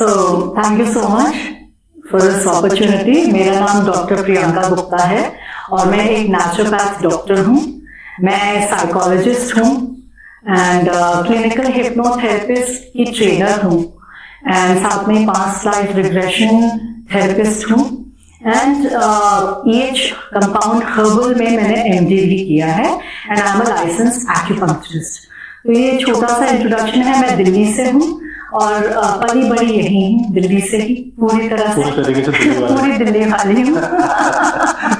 Thank you so much for this opportunity. मेरा नाम doctor Priyanka Gupta है और मैं एक नेचुरोपैथ डॉक्टर हूँ। मैं साइकोलॉजिस्ट हूँ एंड क्लिनिकल हिप्नोथेरेपिस्ट की ट्रेनर हूँ एंड साथ में पास्ट लाइफ रिग्रेशन थेरेपिस्ट हूँ एंड EH कंपाउंड हर्बल में मैंने MD भी किया है and I am a license acupuncturist. तो ये छोटा सा इंट्रोडक्शन है। मैं दिल्ली से हूँ और पली बड़ी यही हूँ, दिल्ली से ही पूरी तरह से पूरी दिल्ली वाली हूँ।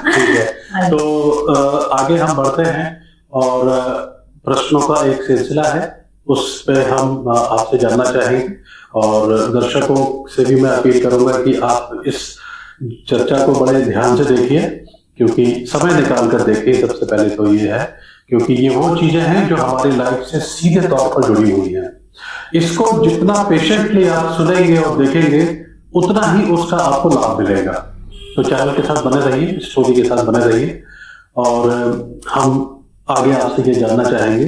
ठीक है, तो आगे हम बढ़ते हैं और प्रश्नों का एक सिलसिला है, उस पे हम आपसे जानना चाहेंगे और दर्शकों से भी मैं अपील करूंगा कि आप इस चर्चा को बड़े ध्यान से देखिए, क्योंकि समय निकाल कर देखिए। सबसे पहले तो ये है, क्योंकि ये वो चीजें हैं जो हमारी लाइफ से सीधे तौर पर जुड़ी हुई हैं। इसको जितना पेशेंटली आप सुनेंगे और देखेंगे, उतना ही उसका आपको लाभ मिलेगा। तो चैनल के साथ बने रहिए, स्टोरी के साथ बने रहिए और हम आगे आपसे ये जानना चाहेंगे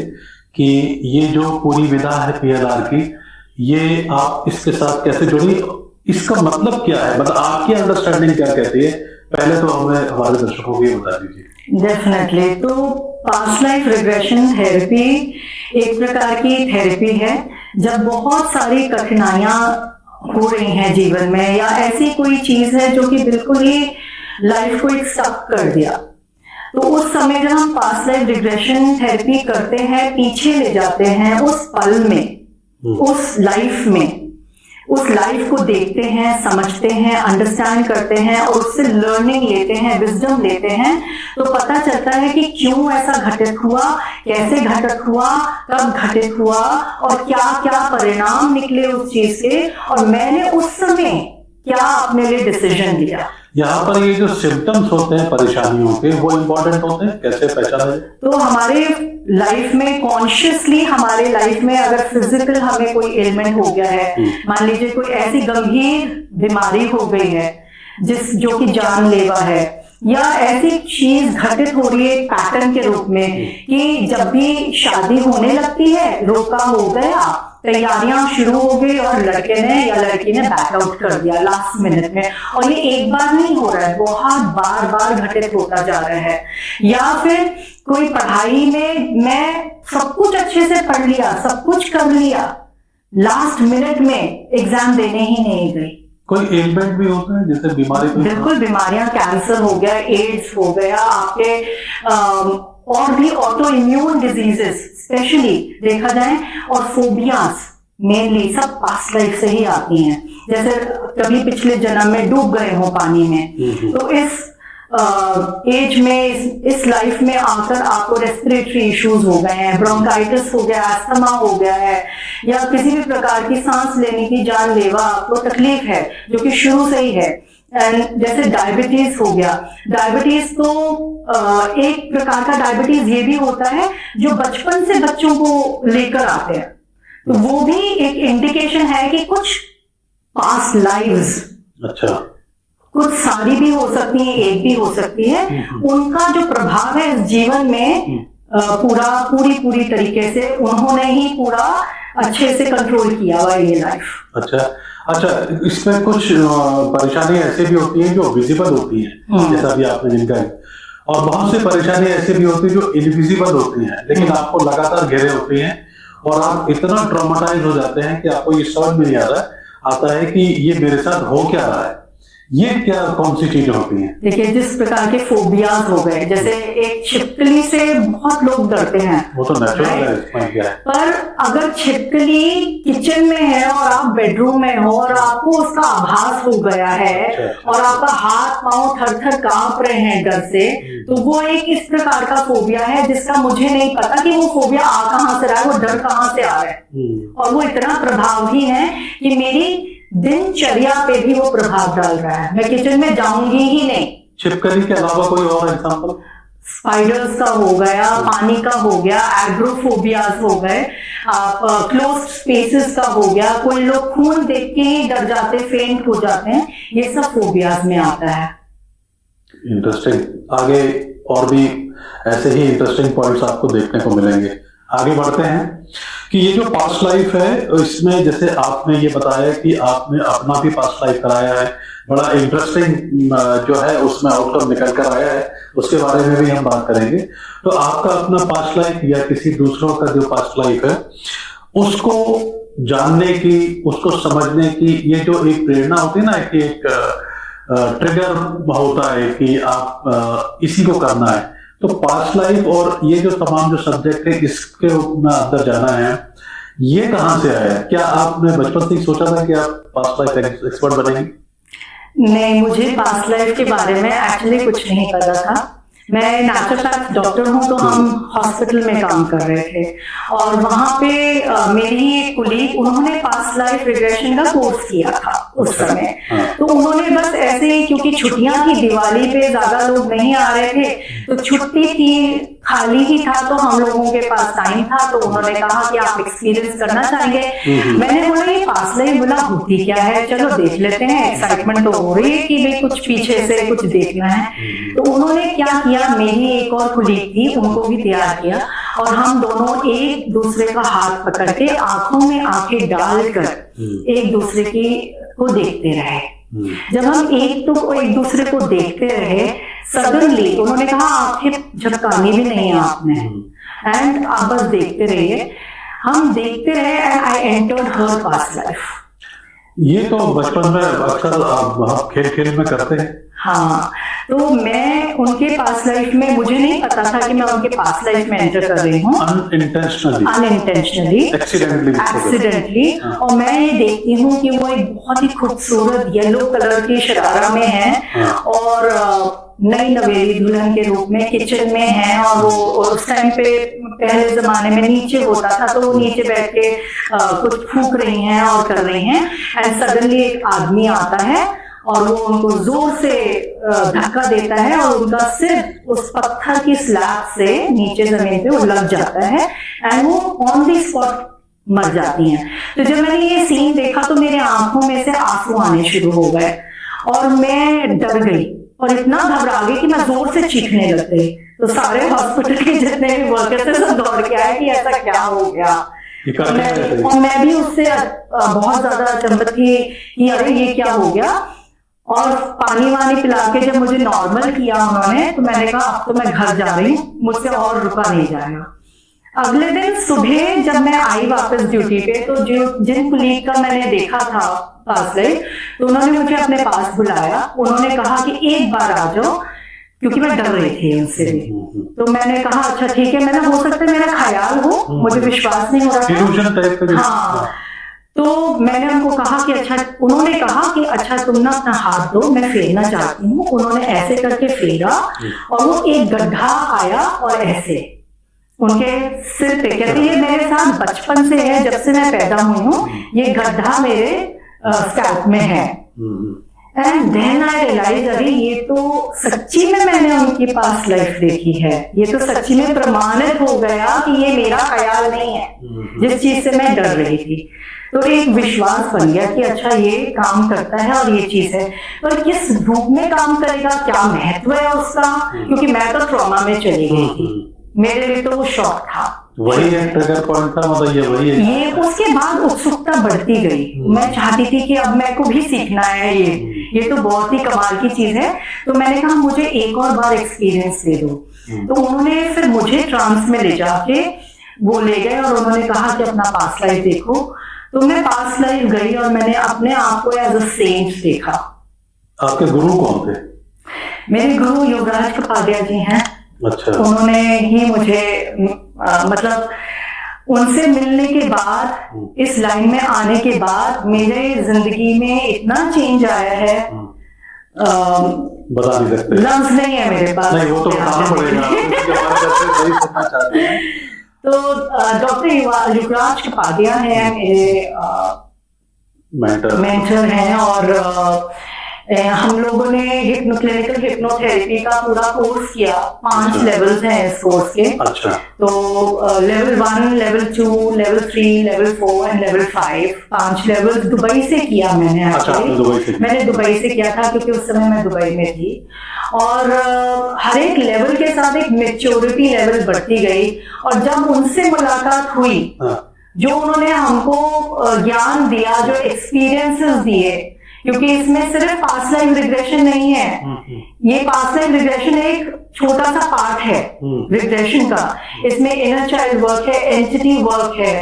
कि ये जो पूरी विधा है PNR की, ये आप इसके साथ कैसे जुड़ी, इसका मतलब क्या है, मतलब आपकी अंडरस्टैंडिंग क्या कहती है, पहले तो हमें हमारे दर्शकों को ये बता दीजिए। डेफिनेटली। तो पास्ट लाइफ रिग्रेशन थेरेपी एक प्रकार की थेरेपी है जब बहुत सारी कठिनाइयां हो रही हैं जीवन में, या ऐसी कोई चीज है जो कि बिल्कुल ही लाइफ को एक स्टक कर दिया। तो उस समय जब हम पास्ट लाइफ रिग्रेशन थेरेपी करते हैं, पीछे ले जाते हैं उस पल में, उस लाइफ को देखते हैं, समझते हैं, अंडरस्टैंड करते हैं और उससे लर्निंग लेते हैं, विजडम लेते हैं, तो पता चलता है कि क्यों ऐसा घटित हुआ, कैसे घटित हुआ, कब घटित हुआ और क्या क्या परिणाम निकले उस चीज से, और मैंने उस समय क्या अपने लिए डिसीजन लिया। यहाँ पर ये जो सिम्टम्स होते हैं परेशानियों के, वो इम्पोर्टेंट होते हैं, कैसे पहचाने? तो हमारे लाइफ में कॉन्शियसली, हमारे लाइफ में अगर फिजिकल हमें कोई एलिमेंट हो गया है, मान लीजिए कोई ऐसी गंभीर बीमारी हो गई है जो कि जानलेवा है, या ऐसी चीज घटित हो रही है पैटर्न के रूप में कि जब भी शादी होने लगती है, रोका हो गया, तैयारियां शुरू हो गई और लड़के ने या लड़की ने बैक आउट कर दिया लास्ट मिनट में, और ये एक बार नहीं हो रहा है, बहुत बार बार घटित होता जा रहा है। या फिर कोई पढ़ाई में मैं सब कुछ अच्छे से पढ़ लिया, सब कुछ कर लिया, लास्ट मिनट में एग्जाम देने ही नहीं गई। कोई एलिमेंट भी होता है जैसे बीमारी? बिल्कुल, बीमारियां, कैंसर हो गया, एड्स हो गया, आपके और भी ऑटो इम्यून डिजीजेस स्पेशली देखा जाए, और फोबियाज मेनली सब पास्ट लाइफ से ही आती हैं। जैसे कभी पिछले जन्म में डूब गए हो पानी में, तो इस एज में, इस लाइफ में आकर आपको रेस्पिरेटरी इश्यूज हो गए हैं, ब्रोंकाइटिस हो गया, अस्थमा हो गया है, या किसी भी प्रकार की सांस लेने की जानलेवा आपको तकलीफ है जो कि शुरू से ही है। एंड जैसे डायबिटीज हो गया, डायबिटीज तो एक प्रकार का डायबिटीज ये भी होता है जो बचपन से बच्चों को लेकर आते हैं, तो वो भी एक इंडिकेशन है कि कुछ पास्ट लाइव्स, अच्छा, कुछ सारी भी हो सकती है, एक भी हो सकती है, उनका जो प्रभाव है इस जीवन में पूरी तरीके से उन्होंने ही पूरा अच्छे से कंट्रोल किया हुआ ये लाइफ। अच्छा, इसमें कुछ परेशानी ऐसे भी होती हैं जो विजिबल होती हैं, जैसा भी आपने जिनका, और बहुत सी परेशानी ऐसे भी होती है जो इनविजिबल होती हैं, लेकिन आपको लगातार घेरे होती हैं और आप इतना ट्रॉमेटाइज हो जाते हैं कि आपको ये समझ में नहीं आता है कि ये मेरे साथ हो क्या रहा है। ये क्या, कौन सी चीजें होती हैं? देखिए, जिस प्रकार के फोबियाज हो गए, जैसे एक छिपकली से बहुत लोग डरते हैं, वो तो नेचुरल है, पर अगर छिपकली किचन में है और आप बेडरूम में हो और आपको उसका आभास हो गया है और आपका हाथ पांव थर थर कांप रहे हैं डर से, तो वो एक इस प्रकार का फोबिया है जिसका मुझे नहीं पता कि वो फोबिया आ कहां से रहा है, वो डर कहां से आ रहा है, और वो इतना प्रभावी है कि मेरी दिनचर्या पे भी वो प्रभाव डाल रहा है। मैं किचन में जाऊंगी ही नहीं। छिपकली के अलावा कोई और एग्जांपल? स्पाइडर्स का हो गया, पानी का हो गया, एग्रोफोबियाज हो गए, आप क्लोज्ड स्पेसेस का हो गया, कोई लोग खून देख के ही डर जाते, फेंट हो जाते हैं, ये सब फोबियाज में आता है। इंटरेस्टिंग। आगे और भी ऐसे ही इंटरेस्टिंग पॉइंट्स आपको देखने को मिलेंगे। आगे बढ़ते हैं कि ये जो पास्ट लाइफ है, इसमें जैसे आपने ये बताया कि आपने अपना भी पास्ट लाइफ कराया है, बड़ा इंटरेस्टिंग जो है उसमें आउटकम निकल कर आया है, उसके बारे में भी हम बात करेंगे। तो आपका अपना पास्ट लाइफ या किसी दूसरों का जो पास्ट लाइफ है उसको जानने की, उसको समझने की, ये जो एक प्रेरणा होती है ना, कि एक ट्रिगर होता है कि आप इसी को करना है। तो पास्ट लाइफ और ये जो तमाम जो सब्जेक्ट है इसके अंदर जाना है, ये कहाँ से आया? क्या आपने बचपन से ही सोचा था कि आप पास्ट लाइफ एक्सपर्ट बनेंगे? नहीं, मुझे पास्ट लाइफ के बारे में एक्चुअली कुछ नहीं पता था। मैं नेचुरोपैथ डॉक्टर हूँ, तो हम हॉस्पिटल में काम कर रहे थे और वहां पे मेरी एक कुलीग, उन्होंने पास्ट लाइफ रिग्रेशन का कोर्स किया था उस समय। तो उन्होंने बस ऐसे ही, क्योंकि छुट्टियां थी, दिवाली पे ज्यादा लोग नहीं आ रहे थे, तो छुट्टी थी, खाली ही था, तो हम लोगों के पास टाइम था, तो उन्होंने कहा कि आप एक्सपीरियंस करना चाहेंगे। मैंने बोला ये पास्ट लाइफ, बोला होती क्या है, चलो देख लेते हैं, एक्साइटमेंट तो हो रही है कि भाई कुछ पीछे से कुछ देखना है। तो उन्होंने क्या किया, मेरी एक और कुलीग थी, उनको भी तैयार किया और हम दोनों एक दूसरे का हाथ पकड़ के आंखों में आंखें डालकर एक दूसरे की को देखते रहे। जब हम एक दूसरे को देखते रहे, सडनली उन्होंने कहा आंखें झपकानी भी नहीं है आपने, एंड आप बस देखते रहिए। हम देखते रहे and I entered her past life. ये तो बचपन में अक्सर आप खेल खेल में करते हैं। हाँ, तो मैं उनके पास्ट लाइफ में, मुझे नहीं पता था कि मैं उनके पास्ट लाइफ में एंटर कर रही हूँ, अनइंटेंशनली, एक्सीडेंटली। और मैं ये देखती हूँ कि वो एक बहुत ही खूबसूरत येलो कलर की शरारा में है और नई नवेली दुल्हन के रूप में किचन में है। और वो उस टाइम पे, पहले जमाने में नीचे होता था, तो वो नीचे बैठ के कुछ फूंक रही हैं और कर रही हैं। एंड सडनली एक आदमी आता है और वो उनको जोर से धक्का देता है और उनका सिर उस पत्थर की स्लैब से नीचे जमीन पे वो लग जाता है एंड वो ऑन द स्पॉट मर जाती हैं। तो जब मैंने ये सीन देखा तो मेरे आंखों में से आंसू आने शुरू हो गए और मैं डर गई और इतना घबरा गई कि मैं जोर से चीखने लग गई। तो सारे हॉस्पिटल के जितने भी वर्कर्स थे सब दौड़ के आए कि ऐसा क्या हो गया। और मैं भी उससे बहुत ज्यादा अचंभित थी कि अरे ये क्या हो गया। और पानी वानी पिला के जब मुझे नॉर्मल किया उन्होंने, तो मैंने कहा अब तो मैं घर जा रही हूँ, मुझसे और रुका नहीं जाएगा। अगले दिन सुबह जब मैं आई वापस ड्यूटी पे, तो जिन कुलीग का मैंने देखा था पास लाइफ, तो उन्होंने मुझे अपने पास बुलाया। उन्होंने कहा कि एक बार आ जाओ, क्योंकि मैं डर रही थी उनसे भी। तो मैंने कहा अच्छा ठीक है, मैंने हो सकता है मेरा ख्याल हो, मुझे विश्वास नहीं हो रहा था। हाँ, तो मैंने उनको कहा कि अच्छा, उन्होंने कहा कि अच्छा तुम ना अपना हाथ दो, मैं फेरना चाहती हूँ। उन्होंने ऐसे करके फेरा और वो एक गड्ढा आया और ऐसे उनके सिर पे, कहते ये मेरे साथ बचपन से है, जब से मैं पैदा हुई हूँ ये गड्ढा मेरे स्कैल्प में है। एंड देन आई रियलाइज, अरे ये तो सच्ची में मैंने उनकी पास्ट लाइफ देखी है, ये तो सच्ची में प्रमाणित हो गया कि ये मेरा ख्याल नहीं है जिस चीज से मैं डर रही थी। तो एक विश्वास बन गया कि अच्छा ये काम करता है और ये चीज है, पर किस रूप में काम करेगा, क्या महत्व है उसका, क्योंकि मैं तो ट्रॉमा में चली गई थी, मेरे लिए तो वो शॉक था। वही एक ट्रिगर पॉइंट था, मतलब ये वही है। ये उसके बाद उत्सुकता बढ़ती गई, मैं चाहती थी कि अब मेरे को भी सीखना है, ये तो बहुत ही कमाल की चीज है। तो मैंने कहा मुझे एक और बार एक्सपीरियंस दे दो। तो उन्होंने फिर मुझे ट्रांस में ले जाके वो ले गए और उन्होंने कहा कि अपना पास्ट लाइफ देखो। तो मैं पास्ट लाइफ गई और मैंने अपने आप को एज अ सेंट देखा। आपके गुरु कौन थे? मेरे गुरु योगराज कपाडिया जी हैं। अच्छा। उन्होंने ही मुझे मतलब उनसे मिलने के बाद, इस लाइन में आने के बाद मेरे जिंदगी में इतना चेंज आया है, बता नहीं सकते, लफ्ज नहीं है मेरे पास। नहीं, वो तो बताना पड़ेगा। वही सुनना चाहते हैं। तो डॉक्टर युवराज कपाडिया है मेरे मेंटर हैं और हम लोगों ने क्लिनिकल हिप्नोथेरेपी का पूरा कोर्स किया। 5 लेवल्स हैं इस कोर्स के। अच्छा। तो level 1, level 2, level 3, level 4 and level 5, 5 level Dubai से किया मैंने। अच्छा, मैंने दुबई से किया था क्योंकि उस समय मैं दुबई में थी। और हर एक लेवल के साथ एक मेच्योरिटी लेवल बढ़ती गई। और जब उनसे मुलाकात हुई, जो उन्होंने हमको ज्ञान दिया, जो एक्सपीरियंसेस दिए, क्योंकि इसमें सिर्फ पास्ट लाइफ रिग्रेशन नहीं है, ये पास्ट लाइफ रिग्रेशन एक छोटा सा पार्ट है रिग्रेशन का। इसमें इनर चाइल्ड वर्क है, एंटिटी वर्क है,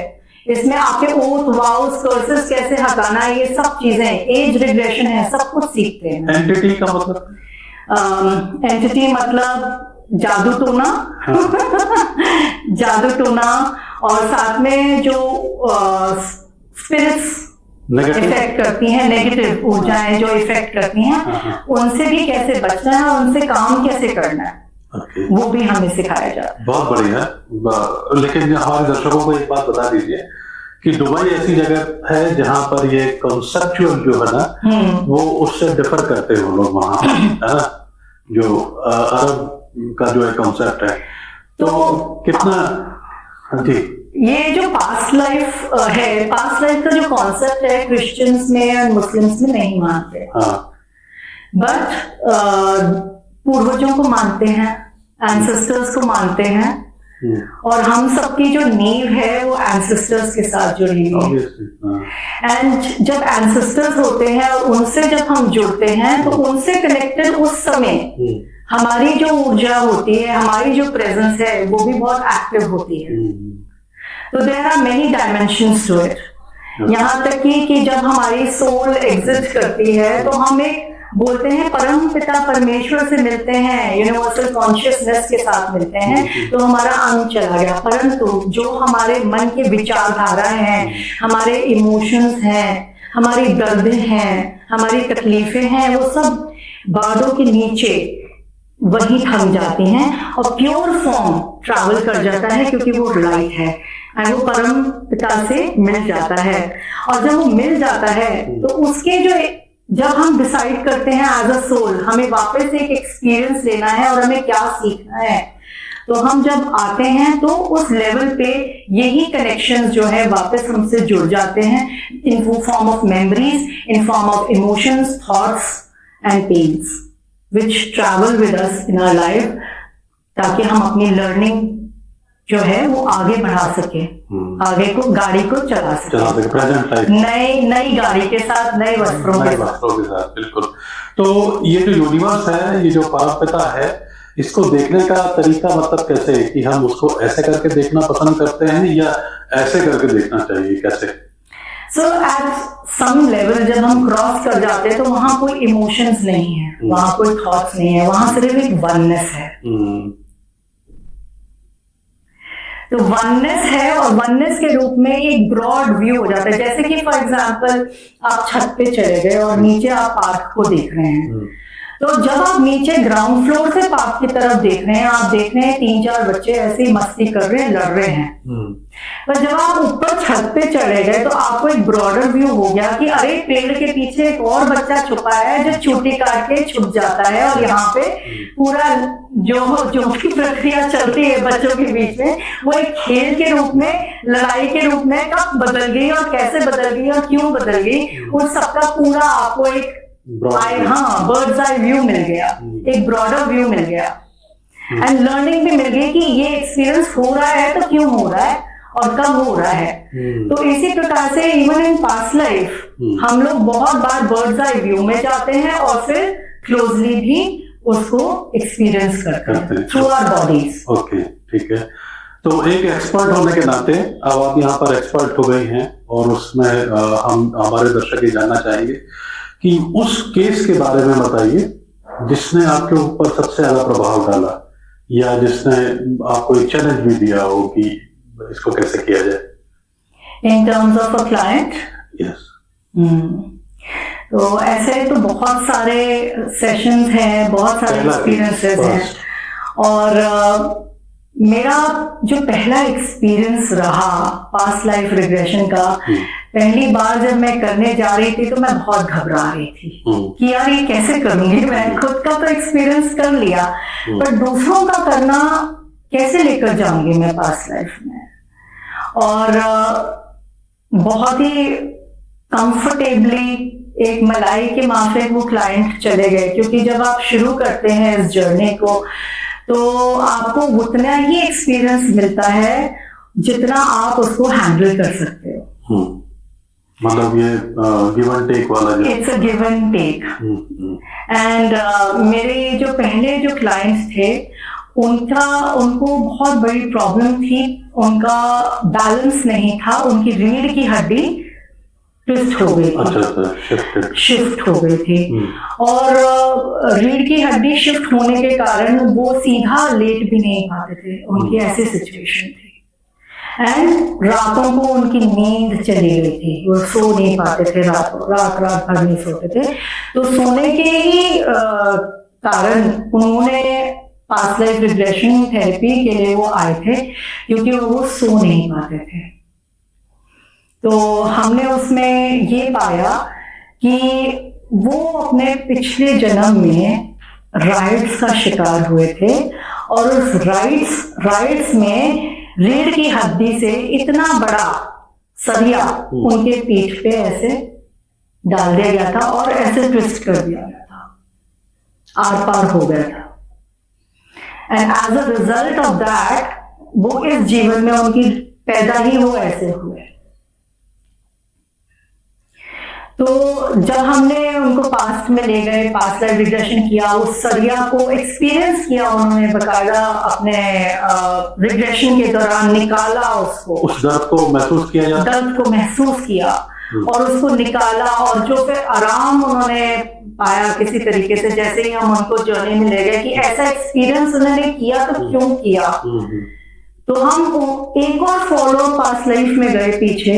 इसमें आपके ओथ, वाउस, कर्सेस कैसे हटाना है, ये सब चीजें, एज रिग्रेशन है, सब कुछ सीखते हैं। एंटिटी का मतलब? एंटिटी मतलब जादू टोना। जादू टोना, और साथ में जो स्पिरिट्स इफेक्ट करती हैं, नेगेटिव ऊर्जाएं जो इफेक्ट करती हैं, उनसे भी कैसे बचना है, उनसे काम कैसे करना है, वो भी हमें सिखाया जाता है। बहुत बढ़िया। लेकिन हमारे दर्शकों को एक बात बता दीजिए कि दुबई ऐसी जगह है जहां पर ये कॉन्सेप्चुअल जो है ना, वो उससे डिफर करते हैं लोग वहां, है ना, जो अरब का जो एक कॉन्सेप्ट है। तो कितना, हाँ जी, ये जो पास्ट लाइफ है, पास्ट लाइफ का जो कॉन्सेप्ट है, क्रिश्चियंस में और मुस्लिम्स में नहीं मानते। बट पूर्वजों को मानते हैं, एंसेस्टर्स को मानते हैं, और हम सबकी जो नींव है वो एंसेस्टर्स के साथ जुड़ी हुई है। एंड जब एंसेस्टर्स होते हैं और उनसे जब हम जुड़ते हैं, तो उनसे कनेक्टेड उस समय हमारी जो ऊर्जा होती है, हमारी जो प्रेजेंस है, वो भी बहुत एक्टिव होती है। तो there are many dimensions to it. यहाँ तक कि जब हमारी सोल एग्जिस्ट करती है, तो हम एक बोलते हैं परम पिता परमेश्वर से मिलते हैं, यूनिवर्सल कॉन्शियसनेस के साथ मिलते हैं, तो हमारा अंग चला गया। परंतु जो हमारे मन के विचारधाराएं हैं, हमारे इमोशंस हैं, हमारी दर्द हैं, हमारी तकलीफें हैं, वो सब बादों के नीचे वही थम जाती हैं और प्योर फॉर्म ट्रैवल कर जाता है, क्योंकि वो लाइट है एंड वो परम पिता से मिल जाता है। और जब वो मिल जाता है, तो उसके जो जब हम डिसाइड करते हैं एज अ सोल, हमें वापस एक एक्सपीरियंस लेना है और हमें क्या सीखना है, तो हम जब आते हैं, तो उस लेवल पे यही कनेक्शंस जो है वापस हमसे जुड़ जाते हैं, in form of memories, in form of emotions, thoughts and pains which travel with us in our life, ताकि हम अपनी लर्निंग जो है वो आगे बढ़ा सके, आगे को गाड़ी को चला सके प्रेजेंट लाइफ, नई गाड़ी के साथ, नए वस्त्रों के साथ। बिल्कुल। तो ये जो यूनिवर्स है, ये जो परमपिता है, इसको देखने का तरीका मतलब कैसे है कि हम उसको ऐसे करके देखना पसंद करते हैं या ऐसे करके देखना चाहिए, कैसे? सो एट सम लेवल जब हम क्रॉस कर जाते हैं, तो वहां कोई इमोशंस नहीं है, वहां कोई थॉट्स नहीं है, वहां सिर्फ एक वननेस है। तो वननेस है, और वननेस के रूप में एक ब्रॉड व्यू हो जाता है। जैसे कि फॉर एग्जांपल आप छत पे चले गए और नीचे आप पार्क को देख रहे हैं, तो जब आप नीचे ग्राउंड फ्लोर से पार्क की तरफ देख रहे हैं, आप देख रहे हैं 3-4 बच्चे ऐसे ही मस्ती कर रहे हैं, लड़ रहे हैं। पर जब आप ऊपर छत पे चढ़े गए, तो आपको एक ब्रॉडर व्यू हो गया कि अरे पेड़ के पीछे एक और बच्चा छुपा है जो चोटी काट के छुप जाता है, और यहाँ पे पूरा जो की प्रक्रिया चलती है बच्चों के बीच में, वो एक खेल के रूप में, लड़ाई के रूप में कब बदल गई और कैसे बदल गई और क्यों बदल गई, उस सबका पूरा आपको एक बर्ड्स आई व्यू मिल गया, एक ब्रॉडर व्यू मिल गया, एंड लर्निंग भी मिल गई कि ये एक्सपीरियंस हो रहा है तो क्यों हो रहा है और कब हो रहा है। तो इसी प्रकार से इवन इन पास्ट लाइफ हम लोग बहुत बार बर्ड्स आई व्यू में जाते हैं और फिर क्लोजली भी उसको एक्सपीरियंस करते हैं थ्रू आवर बॉडीज। ओके, ठीक है। तो एक एक्सपर्ट होने के नाते अब आप यहाँ पर एक्सपर्ट हो गई हैं, और उसमें हम हमारे दर्शक ये जानना चाहेंगे कि उस केस के बारे में बताइए जिसने आपके ऊपर सबसे ज्यादा प्रभाव डाला, या जिसने आपको एक चैलेंज भी दिया हो कि इसको कैसे किया जाए। In terms of a client? Yes. तो ऐसे तो बहुत सारे सेशंस हैं, बहुत सारे एक्सपीरियंसेस हैं, और मेरा जो पहला एक्सपीरियंस रहा पास्ट लाइफ रिग्रेशन का, पहली बार जब मैं करने जा रही थी तो मैं बहुत घबरा रही थी कि यार ये कैसे करूंगी। मैं खुद का तो एक्सपीरियंस कर लिया, पर दूसरों का करना कैसे लेकर जाऊंगी मैं पास्ट लाइफ में। और बहुत ही कंफर्टेबली एक मलाई के माफिक वो क्लाइंट चले गए, क्योंकि जब आप शुरू करते हैं इस जर्नी को तो आपको उतना ही एक्सपीरियंस मिलता है जितना आप उसको हैंडल कर सकते हो। मतलब ये गिव एंड टेक वाला, it's a give and take. And मेरे जो पहले जो क्लाइंट्स थे उनको बहुत बड़ी प्रॉब्लम थी, उनका बैलेंस नहीं था, उनकी रीढ़ की हड्डी ट्विस्ट हो गई थी, शिफ्ट हो गई थी। और रीढ़ की हड्डी शिफ्ट होने के कारण वो सीधा लेट भी नहीं पाते थे, उनकी ऐसी सिचुएशन थी। एंड रातों को उनकी नींद चली गई थी, वो सो नहीं पाते थे, रात भर नहीं सोते थे। तो सोने के ही कारण उन्होंने पास्ट लाइफ रिग्रेशन थेरेपी के लिए वो आए थे, क्योंकि वो सो नहीं पाते थे। तो हमने उसमें ये पाया कि वो अपने पिछले जन्म में राइट्स का शिकार हुए थे, और उस राइट्स में रीढ़ की हड्डी से इतना बड़ा सरिया उनके पीठ पे ऐसे डाल दिया गया था और ऐसे ट्विस्ट कर दिया गया था, आर पार हो गया था। And as a result of that वो इस जीवन में उनकी पैदा ही वो ऐसे हुए। तो जब हमने उनको पास्ट में ले गए, पास्ट लाइफ रिग्रेशन किया, उस सरिया को एक्सपीरियंस किया उन्होंने, बकायदा अपने रिग्रेशन के दौरान निकाला उसको, उस दर्द को महसूस किया, दर्द को महसूस किया और उसको निकाला, और जो फिर आराम उन्होंने पाया किसी तरीके से, जैसे ही हम उनको जर्नी में ले गए कि ऐसा एक्सपीरियंस उन्होंने किया तो क्यों किया। तो हम एक और फॉलो पास्ट लाइफ में गए पीछे,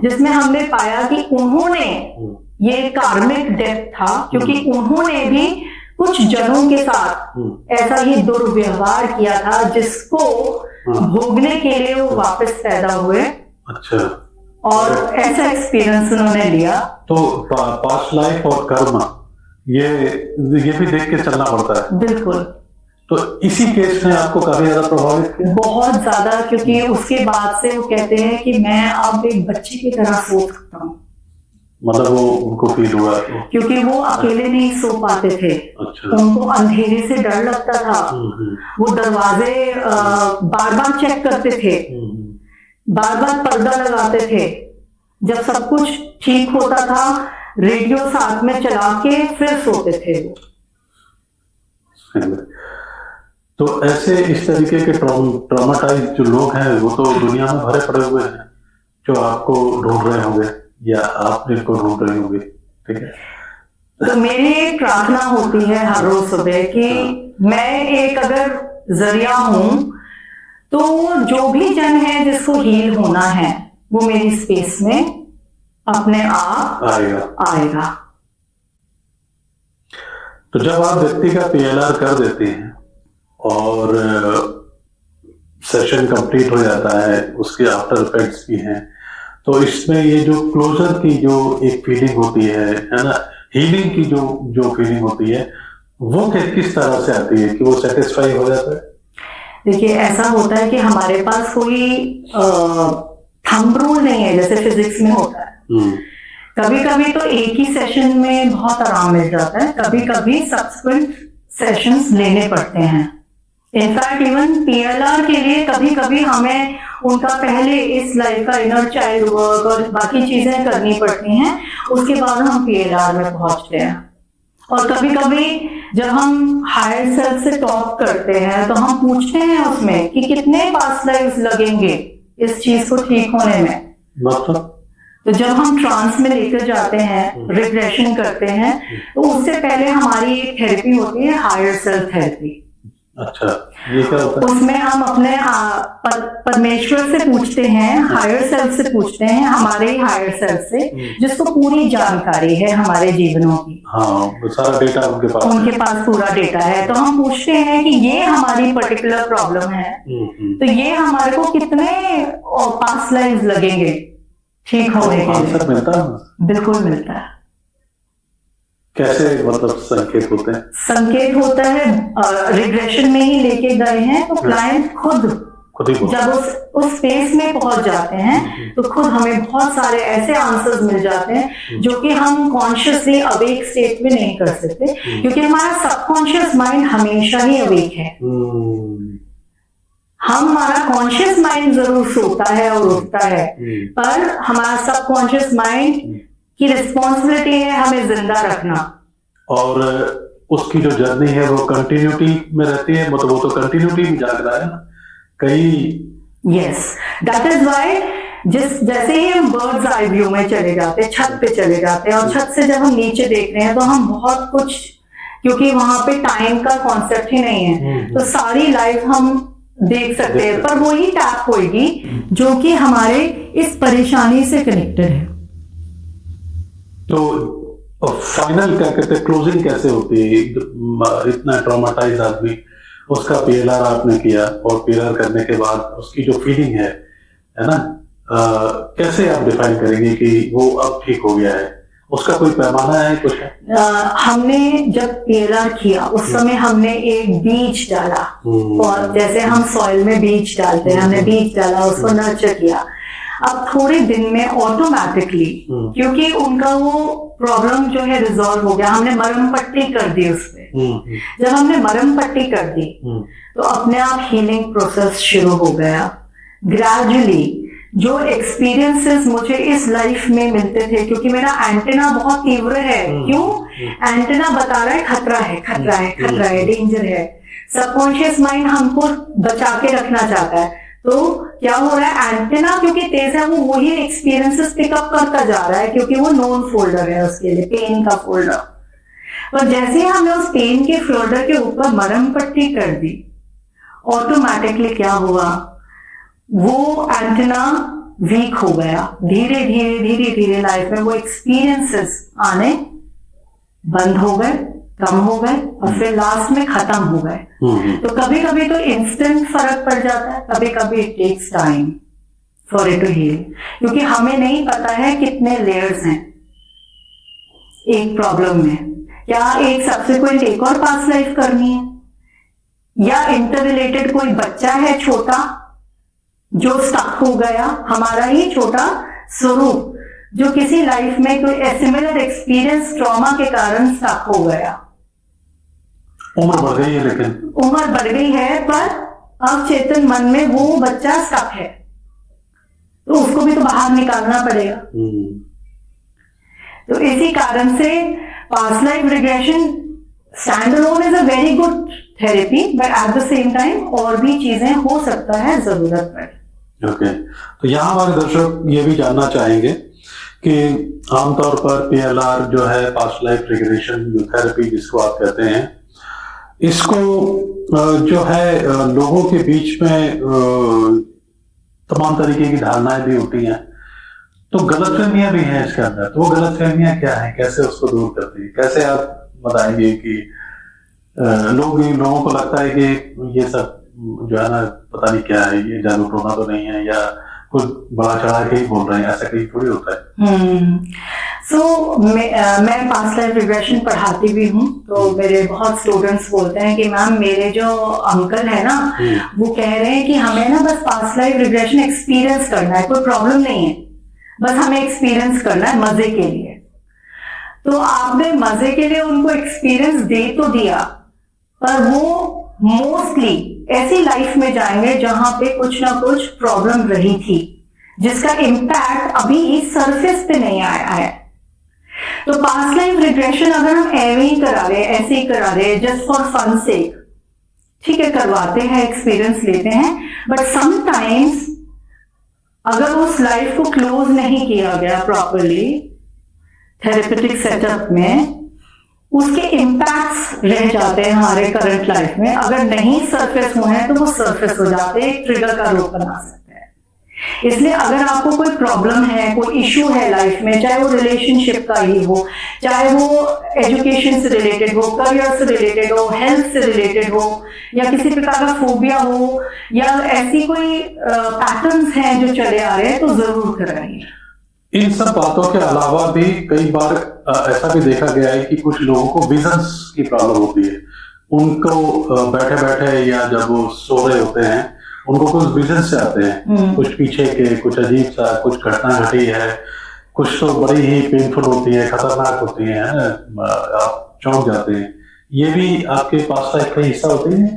जिसमें हमने पाया कि उन्होंने ये कार्मिक डेथ था, क्योंकि उन्होंने भी कुछ जनों के साथ ऐसा ही दुर्व्यवहार किया था, जिसको भोगने के लिए वो वापस पैदा हुए। अच्छा। और ऐसा एक्सपीरियंस उन्होंने लिया। तो पास्ट लाइफ और कर्म ये भी देख के चलना पड़ता है। बिल्कुल। तो इसी केस ने आपको काफी ज्यादा प्रभावित किया? बहुत ज्यादा, क्योंकि उसके बाद से वो कहते हैं कि मैं अब एक बच्चे की तरह सो सकता हूँ। मतलब वो उनको फील हुआ, क्योंकि वो अकेले नहीं सो पाते थे। अच्छा। उनको अंधेरे से डर लगता था, वो दरवाजे बार बार चेक करते थे, बार बार पर्दा लगाते थे। जब सब कुछ ठीक होता था रेडियो साथ में चला के फिर सोते थे वो। तो ऐसे इस तरीके के ट्रॉमाटाइज जो लोग हैं वो तो दुनिया में भरे पड़े हुए हैं, जो आपको ढूंढ रहे होंगे या आप जिनको ढूंढ रहे होंगे। ठीक है। तो मेरी एक प्रार्थना होती है हर रोज सुबह कि मैं एक अगर जरिया हूं, तो जो भी जन है जिसको हील होना है वो मेरी स्पेस में अपने आप आएगा। तो जब आप व्यक्ति का PLR कर देते हैं और सेशन कंप्लीट हो जाता है, उसके आफ्टर इफेक्ट्स भी हैं, तो इसमें ये जो क्लोजर की जो एक फीलिंग होती है ना, हीलिंग की जो फीलिंग होती है, वो किस तरह से आती है कि वो सेटिस्फाई हो जाता है? देखिए, ऐसा होता है कि हमारे पास कोई थंब रूल नहीं है जैसे फिजिक्स में होता है। कभी कभी तो एक ही सेशन में बहुत आराम मिल जाता है, कभी कभी सब्सिक्वेंट सेशंस लेने पड़ते हैं। इनफैक्ट इवन PLR के लिए कभी कभी हमें उनका पहले इस लाइफ का इनर चाइल्ड वर्क और बाकी चीजें करनी पड़ती हैं, उसके बाद हम PLR में पहुंचते हैं। और कभी कभी जब हम हायर सेल्फ से टॉक करते हैं तो हम पूछते हैं उसमें कि कितने पास्ट लाइव्स लगेंगे इस चीज को ठीक होने में। तो जब हम ट्रांस में लेकर जाते हैं, रिग्रेशन करते हैं, तो उससे पहले हमारी एक थेरेपी होती है हायर सेल्फ थेरेपी। अच्छा, ये क्या होता है? उसमें हम अपने परमेश्वर से पूछते हैं, हायर सेल्फ से पूछते हैं, हमारे ही हायर सेल्फ से, जिसको पूरी जानकारी है हमारे जीवनों की। हाँ, वो सारा डेटा उनके पास पूरा डेटा है। तो हम पूछते हैं कि ये हमारी पर्टिकुलर प्रॉब्लम है, तो ये हमारे को कितने पास्ट लाइफ लगेंगे ठीक होने के लिए। आंसर मिलता है? बिल्कुल मिलता है। कैसे, मतलब संकेत होते हैं? संकेत होता है, रिग्रेशन में ही लेके गए हैं तो क्लाइंट खुद ही जब उस स्पेस में पहुंच जाते हैं तो खुद हमें बहुत सारे ऐसे आंसर्स मिल जाते हैं जो कि हम कॉन्शियसली अवेक स्टेट में नहीं कर सकते, क्योंकि हमारा सबकॉन्शियस माइंड हमेशा ही अवेक है। हमारा कॉन्शियस माइंड जरूर सोता है और उठता है, पर हमारा सबकॉन्शियस माइंड की रिस्पॉन्सिबिलिटी है हमें जिंदा रखना। और उसकी जो जर्नी है वो कंटिन्यूटी में रहती है, मतलब वो तो कंटिन्यूटी में जाग रहा है ना कई। यस, दैट इज व्हाई जैसे ही हम बर्ड्स आई व्यू में चले जाते हैं, छत पे चले जाते हैं, और छत से जब हम नीचे देख रहे हैं तो हम बहुत कुछ, क्योंकि वहां पे टाइम का कॉन्सेप्ट ही नहीं है, तो सारी लाइफ हम देख सकते हैं, पर वो ही टैप होगी जो कि हमारे इस परेशानी से कनेक्टेड है। तो फाइनल क्या कहते हैं, क्लोजिंग कैसे होती है? इतना ट्रॉमाटाइज आदमी, उसका पीएलआर आपने किया, और पीएलआर करने के बाद उसकी जो फीलिंग है ना, कैसे आप डिफाइन करेंगे कि वो अब ठीक हो गया है? उसका कोई पैमाना है कुछ? हमने जब पीएलआर किया उस समय हमने एक बीज डाला, और जैसे हम सॉइल में बीज डालते हैं, हमने बीज डाला, उसको नर्चर किया। अब थोड़े दिन में ऑटोमेटिकली, क्योंकि उनका वो प्रॉब्लम जो है रिजॉल्व हो गया, हमने मरहम पट्टी कर दी उस पे। जब हमने मरहम पट्टी कर दी तो अपने आप हीलिंग प्रोसेस शुरू हो गया। ग्रेजुअली जो एक्सपीरियंसेस मुझे इस लाइफ में मिलते थे, क्योंकि मेरा एंटेना बहुत तीव्र है। क्यों? एंटेना बता रहा है खतरा है, खतरा है, खतरा है, डेंजर है। सबकॉन्शियस माइंड हमको बचा के रखना चाहता है, तो क्या हो रहा है, एंटेना क्योंकि तेज है, वो वही एक्सपीरियंसेस पिकअप करता जा रहा है, क्योंकि वो नोन फोल्डर है उसके लिए, पेन का फोल्डर। पर जैसे ही हमने उस पेन के फोल्डर के ऊपर मरहम पट्टी कर दी, ऑटोमेटिकली क्या हुआ, वो एंटेना वीक हो गया। धीरे धीरे धीरे धीरे लाइफ में वो एक्सपीरियंसेस आने बंद हो गए, कम हो गए, और फिर लास्ट में खत्म हो गए। तो कभी कभी तो इंस्टेंट फर्क पड़ जाता है, कभी कभी it takes time for it to heal, क्योंकि हमें नहीं पता है कितने लेयर्स हैं एक प्रॉब्लम में। क्या एक सब्सिक्वेंट एक और पास्ट लाइफ करनी है, या इंटर रिलेटेड कोई बच्चा है छोटा जो स्टक हो गया, हमारा ही छोटा स्वरूप जो किसी लाइफ में कोई सिमिलर एक्सपीरियंस ट्रॉमा के कारण स्टक हो गया। उम्र बढ़ गई है, लेकिन उम्र बढ़ गई है, पर अब चेतन मन में वो बच्चा स्टक है, तो उसको भी तो बाहर निकालना पड़ेगा। तो इसी कारण से past life regression stand alone is a very good therapy, but at the same time और भी चीजें हो सकता है जरूरत पड़े। ओके, तो यहाँ हमारे दर्शक ये भी जानना चाहेंगे कि आमतौर पर पीएलआर जो है, पास्ट लाइफ रिग्रेशन जो थेरेपी जिसको आप कहते हैं, इसको जो है लोगों के बीच में तमाम तरीके की धारणाएं भी होती हैं, तो गलतफहमियां भी हैं इसके अंदर। तो वो गलतफहमियां क्या है, कैसे उसको दूर करते हैं? कैसे आप बताएंगे कि लोगों को लगता है कि ये सब जो है ना, पता नहीं क्या है, ये जादू टोना तो नहीं है, या कुछ बड़ा चढ़ा के ही बोल रहे हैं, ऐसा कहीं थोड़ी होता है। मैं पास्ट लाइफ रिग्रेशन पढ़ाती भी हूँ, तो मेरे बहुत स्टूडेंट्स बोलते हैं कि मैम मेरे जो अंकल है ना, वो कह रहे हैं कि हमें ना बस पास्ट लाइफ रिग्रेशन एक्सपीरियंस करना है, कोई प्रॉब्लम नहीं है, बस हमें एक्सपीरियंस करना है मजे के लिए। तो आपने मजे के लिए उनको एक्सपीरियंस दे तो दिया, पर वो मोस्टली ऐसी लाइफ में जाएंगे जहां पे कुछ ना कुछ प्रॉब्लम रही थी, जिसका इम्पैक्ट अभी इस सरफेस पे नहीं आया है। तो पास्ट लाइफ रिग्रेशन अगर हम ऐसे ही करा रहे हैं, ऐसे ही करा रहे हैं जस्ट फॉर फन सेक, ठीक है, करवाते हैं, एक्सपीरियंस लेते हैं, बट समटाइम्स अगर उस लाइफ को क्लोज नहीं किया गया प्रॉपरली थेरेपेटिक सेटअप में, उसके इम्पैक्ट्स रह जाते हैं हमारे करंट लाइफ में। अगर नहीं सरफेस हुए हैं तो वो सरफेस हो जाते हैं, एक ट्रिगर का रूप बना सकते हैं। इसलिए अगर आपको कोई प्रॉब्लम है, कोई इश्यू है लाइफ में, चाहे वो रिलेशनशिप का ही हो, चाहे वो एजुकेशन से रिलेटेड हो, करियर से रिलेटेड हो, हेल्थ से रिलेटेड हो, या किसी प्रकार का फोबिया हो, या ऐसी कोई पैटर्न्स हैं जो चले आ रहे हैं, तो जरूर कराइए। इन सब बातों के अलावा भी कई बार ऐसा भी देखा गया है कि कुछ लोगों को विजन्स की प्रॉब्लम होती है। उनको बैठे बैठे या जब वो सो रहे होते हैं उनको कुछ विजन से आते हैं, कुछ पीछे के, कुछ अजीब सा, कुछ घटना घटी है, कुछ तो बड़ी ही पेनफुल होती है, खतरनाक होती है, आप चौंक जाते हैं। ये भी आपके पास का एक हिस्सा होते हैं?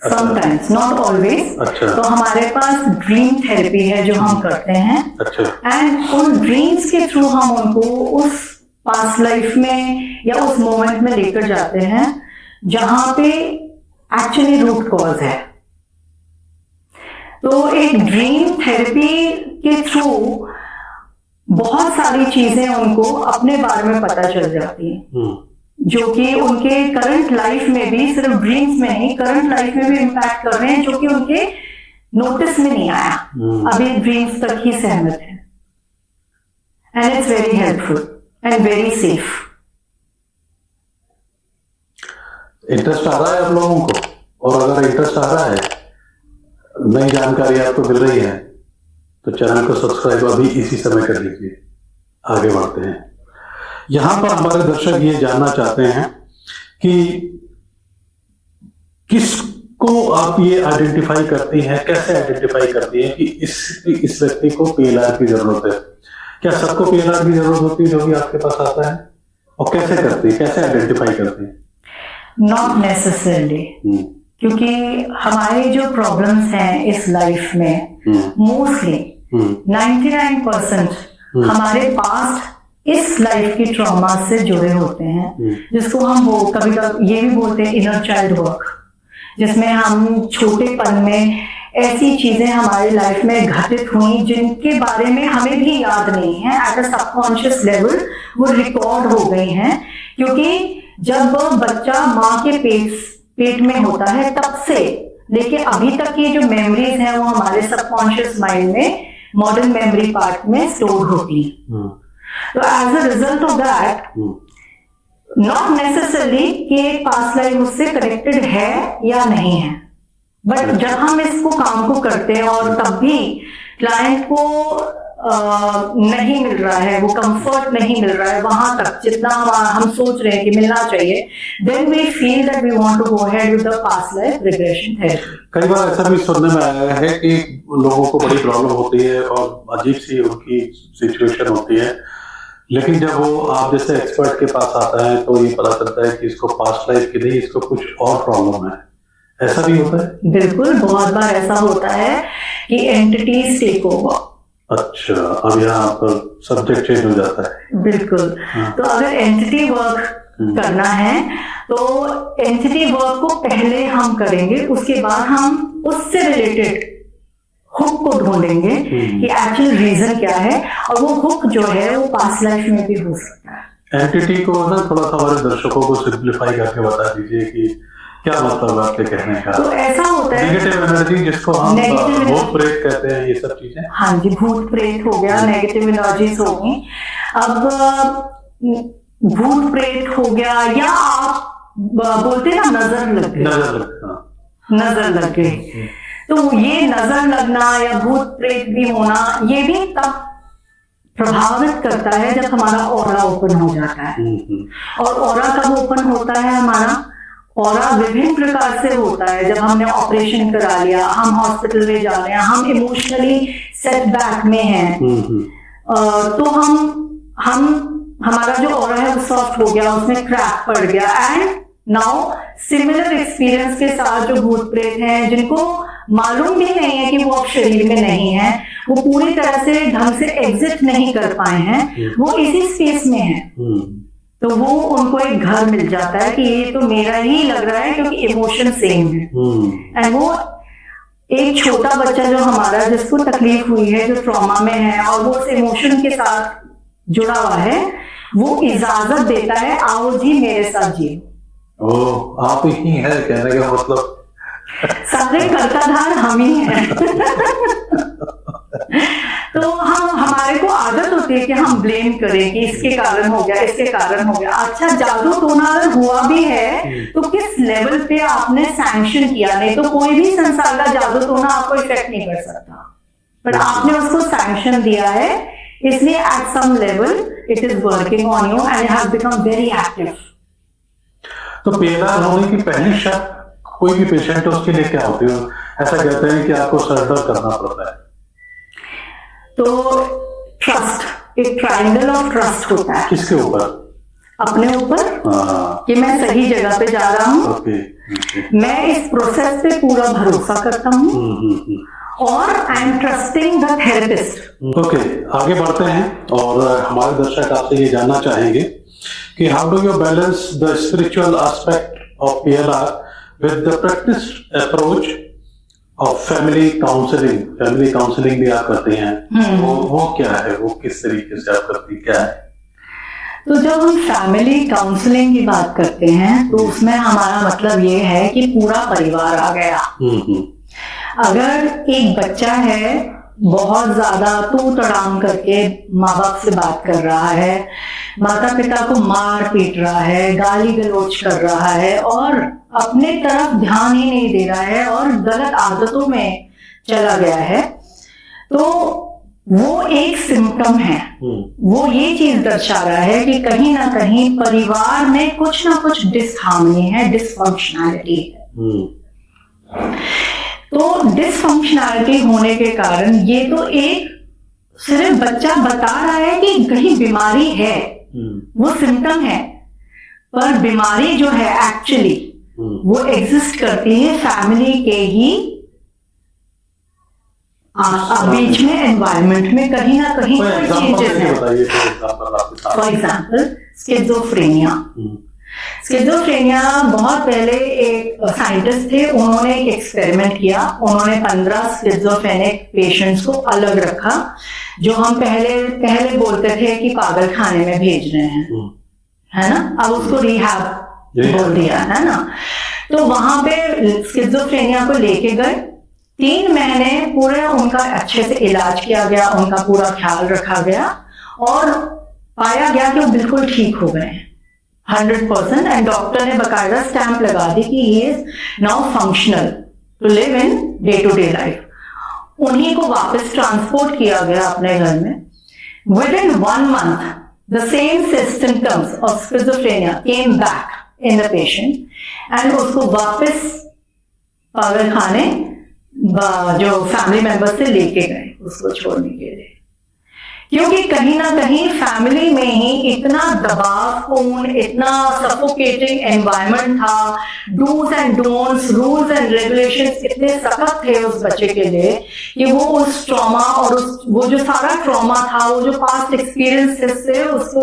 Sometimes, not always. अच्छा। तो हमारे पास ड्रीम थेरेपी है जो हम करते हैं। अच्छा। एंड उन ड्रीम्स के थ्रू हम उनको उस पास्ट लाइफ में या उस मोमेंट में लेकर जाते हैं जहां पे एक्चुअली रूट कॉज है। तो एक ड्रीम थेरेपी के थ्रू बहुत सारी चीजें उनको अपने बारे में पता चल जाती हैं, जो कि उनके करंट लाइफ में भी, सिर्फ ड्रीम्स में नहीं, करंट लाइफ में भी इम्पैक्ट कर रहे हैं, जो कि उनके नोटिस में नहीं आया, अभी ड्रीम्स तक ही सहमत है। And it's very helpful and very safe. Interest आ रहा है आप लोगों को? और अगर इंटरेस्ट आ रहा है, नई जानकारी आपको मिल रही है, तो चैनल को सब्सक्राइब अभी इसी समय कर लीजिए। आगे बढ़ते हैं। यहां पर हमारे दर्शक ये जानना चाहते हैं कि किसको आप ये आइडेंटिफाई करती हैं, कैसे आइडेंटिफाई करती हैं कि इस व्यक्ति को पीएलआर की जरूरत है? क्या सबको पीएलआर की जरूरत होती है जो भी आपके पास आता है? और कैसे करती है, कैसे आइडेंटिफाई करती है? नॉट नेसेसरली, क्योंकि हमारे जो प्रॉब्लम्स हैं इस लाइफ में मोस्टली 99% हमारे पास्ट इस लाइफ की ट्रॉमा से जुड़े होते हैं, जिसको हम वो कभी कभी ये भी बोलते हैं इनर चाइल्ड वर्क, जिसमें हम छोटेपन में ऐसी चीजें हमारी लाइफ में घटित हुई जिनके बारे में हमें भी याद नहीं है, एट अ सबकॉन्शियस लेवल वो रिकॉर्ड हो गई हैं। क्योंकि जब बच्चा माँ के पेट में होता है तब से लेके अभी तक ये जो मेमोरीज हैं वो हमारे सबकॉन्शियस माइंड में, मॉडर्न मेमोरी पार्ट में स्टोर होती है। तो as a result of that, not necessarily कि पास्ट लाइफ उससे कनेक्टेड है या नहीं है, बट जब हम इसको काम को करते हैं और तब भी क्लाइंट को नहीं मिल रहा है, वो कंफर्ट नहीं मिल रहा है वहां तक जितना हम सोच रहे हैं कि मिलना चाहिए, then we feel that we want to go ahead with the past life regression therapy. कई बार ऐसा भी सुनने में आया है कि लोगों को बड़ी प्रॉब्लम होती है और अजीब सी उनकी सिचुएशन होती है, लेकिन जब वो आप जैसे एक्सपर्ट के पास आता है तो ये पता चलता है कि इसको पास्ट लाइफ की नहीं, इसको कुछ और प्रॉब्लम है। ऐसा भी होता है? बिल्कुल, बहुत बार ऐसा होता है कि एंटिटीज टेक ओवर। अच्छा, अब यहाँ पर सब्जेक्ट चेंज हो जाता है। बिल्कुल। तो अगर एंटिटी वर्क करना है तो एंटिटी वर्क को पहले हम करेंगे, उसके बाद हम उससे रिलेटेड हुक को ढूंढेंगे कि एक्चुअल रीजन क्या है, और वो हुक जो है वो पास्ट लाइफ में भी हो सकता है। एंटिटी को ना थोड़ा सा हमारे दर्शकों को सिंप्लीफाई करके बता दीजिए कि क्या मतलब है आपके कहने का? तो ऐसा होता है नेगेटिव एनर्जी, जिसको हम भूत प्रेत कहते हैं, ये सब चीजें। हाँ जी, भूत प्रेत हो गया, नेगेटिव एनर्जीज हो गई। अब भूत प्रेत हो गया, या आप बोलते हैं ना नजर लग गई, नजर लग गई, तो ये नजर लगना या भूत प्रेत भी होना, ये भी तब प्रभावित करता है जब हमारा ऑरा ओपन हो जाता है। और ऑरा कब ओपन होता है? हमारा ऑरा विभिन्न प्रकार से होता है। जब हमने ऑपरेशन करा लिया, हम हॉस्पिटल में जा रहे हैं, हम इमोशनली सेटबैक में हैं, तो हमारा जो ऑरा है वो सॉफ्ट हो गया, उसमें क्रैक पड़ गया। एंड नाउ सिमिलर एक्सपीरियंस के साथ जो भूत प्रेत हैं, जिनको मालूम भी नहीं है कि वो अब शरीर में नहीं है, वो पूरी तरह से ढंग से एग्जिट नहीं कर पाए हैं, वो इसी स्पेस में है, तो वो उनको एक घर मिल जाता है कि ये तो मेरा ही लग रहा है क्योंकि इमोशन सेम है। एंड वो एक छोटा बच्चा जो हमारा, जिसको तकलीफ हुई है, जो ट्रॉमा में है और वो उस इमोशन के साथ जुड़ा हुआ है, वो इजाजत देता है, आओ जी मेरे साथ जियो। ओ, आप ही है कहने का मतलब। सारे कर्ताधार हम ही हैं। तो हम, हमारे को आदत होती है कि हम ब्लेम करें कि इसके कारण हो गया, इसके कारण हो गया। अच्छा, जादू टोना अगर हुआ भी है तो किस लेवल पे आपने सैंक्शन किया? नहीं तो कोई भी संसार का जादू टोना आपको इफेक्ट नहीं कर सकता, बट आपने उसको सैंक्शन दिया है, इसलिए at some level it is working on you and has become very active. तो PLR होने की पहली शर्त कोई भी पेशेंट है उसके लिए क्या होती है? ऐसा कहते हैं कि आपको सरेंडर करना पड़ता है। तो ट्रस्ट, एक ट्रायंगल ऑफ ट्रस्ट होता है। किसके ऊपर? अपने ऊपर, कि मैं सही जगह पे जा रहा हूँ, मैं इस प्रोसेस पे पूरा भरोसा करता हूँ, और I am trusting the therapist. Okay, आगे बढ़ते हैं और हमारे दर्शक आपसे ये जानना चाहेंगे कि how do you balance the spiritual aspect of PLR with the practice approach of family counselling? Family counselling भी आप करते हैं, वो क्या है, वो किस तरीके से आप करती, क्या है? तो जब हम फैमिली काउंसलिंग की बात करते हैं तो उसमें हमारा मतलब ये है कि पूरा परिवार आ गया। अगर एक बच्चा है बहुत ज्यादा तू तड़ाम करके माँ बाप से बात कर रहा है, माता पिता को मार पीट रहा है, गाली गलौज कर रहा है और अपने तरफ ध्यान ही नहीं दे रहा है और गलत आदतों में चला गया है, तो वो एक सिम्टम है। वो ये चीज दर्शा रहा है कि कहीं ना कहीं परिवार में कुछ ना कुछ डिसहार्मनी है, डिसफंक्शनैलिटी है। तो डिसफंक्शनैलिटी होने के कारण ये तो एक सिर्फ बच्चा बता रहा है कि कहीं बीमारी है, वो सिम्टम है, पर बीमारी जो है एक्चुअली वो एग्जिस्ट करती है फैमिली के ही बीच में, एनवायरनमेंट में कहीं ना कहीं कोई चेंजेस है। For example schizophrenia. स्किज़ोफ्रेनिया बहुत पहले एक साइंटिस्ट थे, उन्होंने एक एक्सपेरिमेंट किया। उन्होंने 15 स्किज़ोफ्रेनिक पेशेंट्स को अलग रखा, जो हम पहले बोलते थे कि पागल खाने में भेज रहे हैं, है ना, अब उसको रिहैब बोल दिया, है ना। तो वहां पे स्किज़ोफ्रेनिया को लेके गए, 3 महीने पूरे उनका अच्छे से इलाज किया गया, उनका पूरा ख्याल रखा गया और पाया गया कि वो बिल्कुल ठीक हो गए 100%। एंड डॉक्टर ने बकायदा स्टैंप लगा दी कि he is now functional to live in day to day life. उन्हीं को वापस ट्रांसपोर्ट किया गया अपने घर में। Within 1 month the same symptoms of schizophrenia came back in the patient and उसको वापस पागल खाने जो फैमिली मेंबर से लेके गए उसको छोड़ने के लिए, क्योंकि कहीं ना कहीं फैमिली में ही इतना दबावपूर्ण, इतना सफोकेटिंग एनवायरनमेंट था, dos and don'ts, rules and regulations इतने सख्त थे उस बच्चे के लिए कि वो उस ट्रॉमा और वो जो सारा ट्रॉमा था, वो जो पास्ट एक्सपीरियंसेस थे, उसको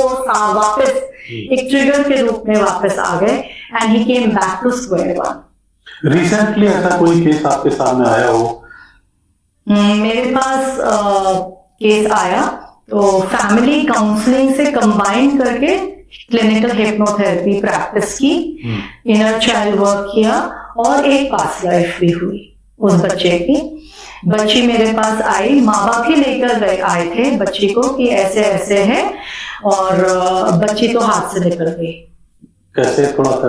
वापस एक ट्रिगर के रूप में वापस आ गए and he came back to square one. Recently ऐसा कोई केस आपके सामने आया हो? मेरे पास केस आया, तो फैमिली काउंसलिंग से कंबाइन करके क्लिनिकल हिप्नोथेरेपी प्रैक्टिस की, इनर चाइल्ड वर्क किया और एक पास्ट लाइफ भी हुई उस बच्चे की। बच्ची मेरे पास आई, माँ बाप ही लेकर आए थे बच्ची को कि ऐसे ऐसे है, और बच्ची तो हाथ से निकल गई। कैसे, थोड़ा सा?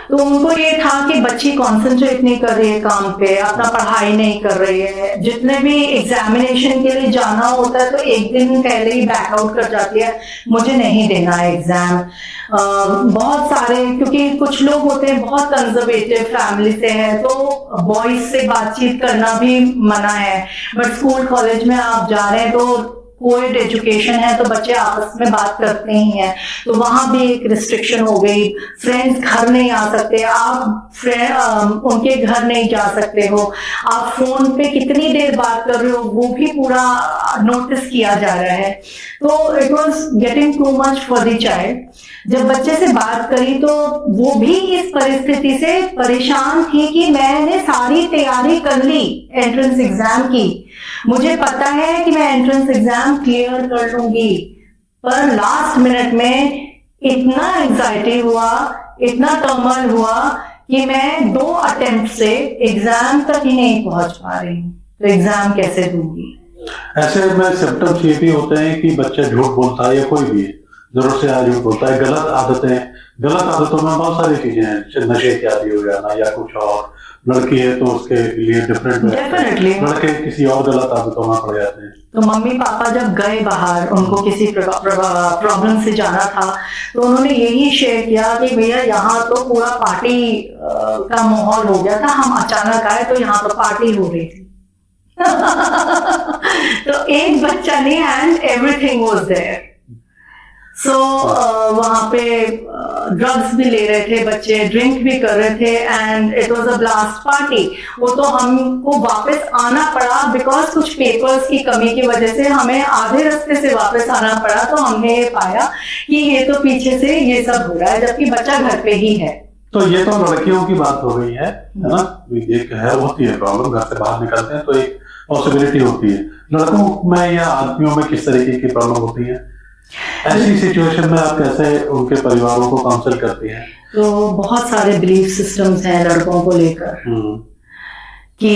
तो उनको ये था कि बच्ची कॉन्सेंट्रेट नहीं कर रही है काम पे, अपना पढ़ाई नहीं कर रही है, जितने भी एग्जामिनेशन के लिए जाना होता है तो एक दिन पहले ही बैकआउट कर जाती है, मुझे नहीं देना है एग्जाम। बहुत सारे, क्योंकि कुछ लोग होते हैं बहुत कंजर्वेटिव फैमिली से है, तो बॉयज से बातचीत करना भी मना है, बट स्कूल कॉलेज में आप जा रहे हैं तो कोएड एजुकेशन है तो बच्चे आपस में बात करते ही हैं, तो वहां भी एक रिस्ट्रिक्शन हो गई। फ्रेंड्स घर नहीं आ सकते, आप उनके घर नहीं जा सकते हो, आप फोन पे कितनी देर बात कर रहे हो वो भी पूरा नोटिस किया जा रहा है। तो it was getting too much for the child. जब बच्चे से बात करी तो वो भी इस परिस्थिति से परेशान थी कि मैंने सारी तैयारी कर ली एंट्रेंस एग्जाम की, मुझे पता है कि मैं एंट्रेंस एग्जाम क्लियर कर लूंगी, पर लास्ट मिनट में इतना एंजाइटी हुआ, इतना टर्मोइल हुआ कि मैं 2 अटेम्प्ट से एग्जाम तक ही नहीं पहुंच पा रही हूँ, तो एग्जाम कैसे दूंगी। ऐसे में सिम्टम्स ये भी होते हैं कि बच्चा झूठ बोलता है या कोई भी जरूर से झूठ बोलता है, गलत आदतों में बहुत सारी चीजें हैं, नशे की आदि हो जाना या कुछ और, लड़की है तो उसके लिए डिफरेंट, लड़के किसी और गलत आदतों में पड़ जाते हैं। तो मम्मी पापा जब गए बाहर, उनको किसी प्रॉब्लम से जाना था, तो उन्होंने यही शेयर किया कि भैया यहाँ तो पूरा पार्टी का माहौल हो गया था, हम अचानक आए तो यहाँ तो पार्टी हो रही थी। तो एक बच्चा नहीं, एंड एवरीथिंग वाज देयर। सो वहां पे ड्रग्स भी ले रहे थे बच्चे, ड्रिंक भी कर रहे थे, and it was a blast party. वो तो हमको वापस आना पड़ा बिकॉज कुछ पेपर्स की कमी की वजह से हमें आधे रास्ते से वापस आना पड़ा। तो हमने ये पाया कि ये तो पीछे से ये सब हो रहा है, जबकि बच्चा घर पे ही है। तो ये तो लड़कियों की बात हो गई है ना, एक है होती है प्रॉब्लम, घर से बाहर निकलते हैं तो एक पॉसिबिलिटी होती है। लड़कों में या आदमियों में किस तरीके की प्रॉब्लम होती है? ऐसी सिचुएशन में आप कैसे उनके परिवारों को काउंसिल करती हैं? तो बहुत सारे बिलीफ सिस्टम्स हैं लड़कों को लेकर कि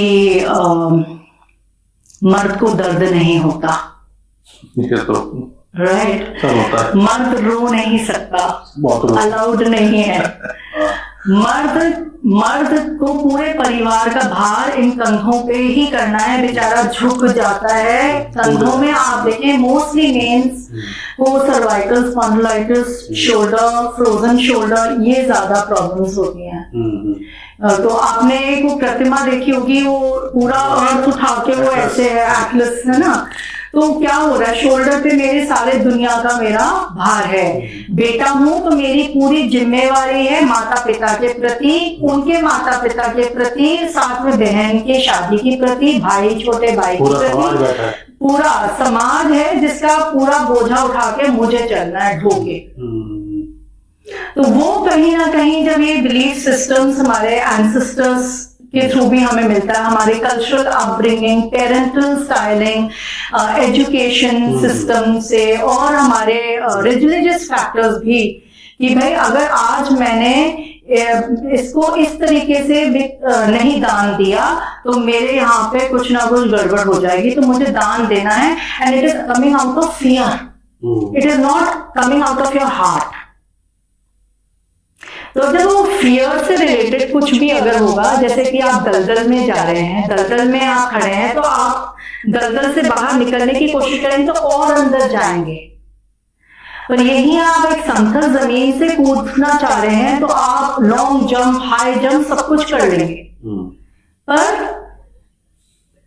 मर्द को दर्द नहीं होता, ये तो राइट, सब होता है। मर्द रो नहीं सकता, अलाउड नहीं है। मर्द को पूरे परिवार का भार इन कंधों पे ही करना है, बेचारा झुक जाता है कंधों में। आप देखें मोस्टली मेंस को cervical spondylitis, shoulder, frozen shoulder, ये ज्यादा प्रॉब्लम्स होती हैं। तो आपने एक प्रतिमा देखी होगी, वो पूरा अर्थ उठा के वो ऐसे है, एटलस है ना, तो क्या हो रहा है, शोल्डर पे मेरे सारे दुनिया का मेरा भार है। बेटा हूं तो मेरी पूरी जिम्मेवारी है माता पिता के प्रति, उनके माता पिता के प्रति, साथ में बहन के शादी के प्रति, भाई छोटे भाई के प्रति, पूरा समाज है जिसका पूरा बोझा उठा के मुझे चलना है ढोके। तो वो कहीं ना कहीं जब ये बिलीफ सिस्टम्स हमारे एंसेस्टर्स के थ्रू भी हमें मिलता है, हमारे cultural upbringing, parental styling, education system से, और हमारे रिलीजियस फैक्टर्स भी, कि भाई अगर आज मैंने इसको इस तरीके से नहीं दान दिया तो मेरे यहाँ पे कुछ ना कुछ गड़बड़ हो जाएगी, तो मुझे दान देना है। And it is coming out of fear, it is not coming out of your heart. तो जब वो फियर से रिलेटेड कुछ भी अगर होगा, जैसे कि आप दलदल में जा रहे हैं, दलदल में आप खड़े हैं, तो आप दलदल से बाहर निकलने की कोशिश करेंगे तो और अंदर जाएंगे, और यही आप एक समतल जमीन से कूदना चाह रहे हैं तो आप लॉन्ग जंप, हाई जंप सब कुछ कर लेंगे। पर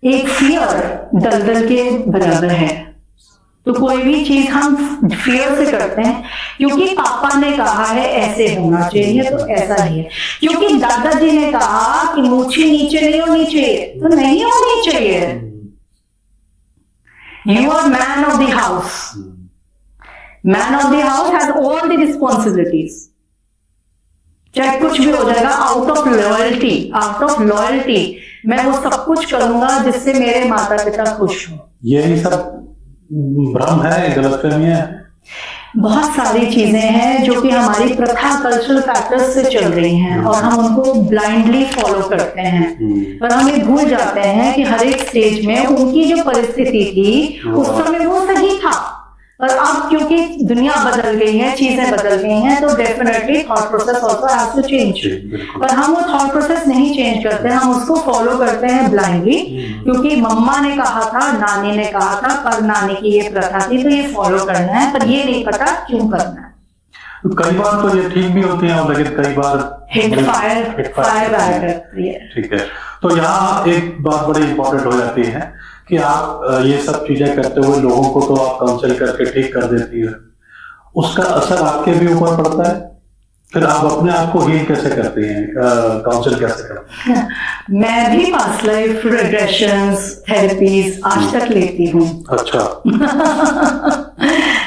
एक फियर दलदल के बराबर है। तो कोई भी चीज हम फियर से करते हैं, क्योंकि पापा ने कहा है ऐसे होना चाहिए तो ऐसा ही है, क्योंकि दादाजी ने कहा कि मूछी नीचे नहीं होनी चाहिए तो नहीं होनी चाहिए। You are man of the house, man of the house has all the responsibilities, चाहे कुछ भी हो जाएगा, आउट ऑफ लॉयल्टी मैं वो सब कुछ करूंगा जिससे मेरे माता पिता खुश हों। यही सब भ्रम है, गलतफहमियां हैं, बहुत सारी चीजें हैं जो कि हमारी प्रथा, कल्चरल फैक्टर्स से चल रही हैं, और हम उनको ब्लाइंडली फॉलो करते हैं। पर हम ये भूल जाते हैं कि हर एक स्टेज में उनकी जो परिस्थिति थी उस समय वो सही था, और अब क्योंकि दुनिया बदल गई है, चीजें बदल गई हैं, तो definitely thought process also has to change. पर हम वो थॉट प्रोसेस नहीं चेंज करते, हम उसको फॉलो करते हैं ब्लाइंडली, क्योंकि मम्मा ने कहा था, नानी ने कहा था, पर नानी की ये प्रथा थी तो ये फॉलो करना है, पर ये नहीं पता क्यों करना है। कई बार तो ये ठीक भी होती है, लेकिन कई बार हिट फायर करती है। ठीक है, तो यहाँ एक बात बड़ी इंपॉर्टेंट हो जाती है कि आप ये सब चीजें करते हुए लोगों को तो आप काउंसिल करके ठीक कर देती है, उसका असर आपके भी ऊपर पड़ता है, फिर आप अपने आप को हील कैसे करती हैं, काउंसिल कैसे करती हैं? मैं भी पास्ट लाइफ रिग्रेशंस, थेरेपीज आज तक लेती हूँ। अच्छा।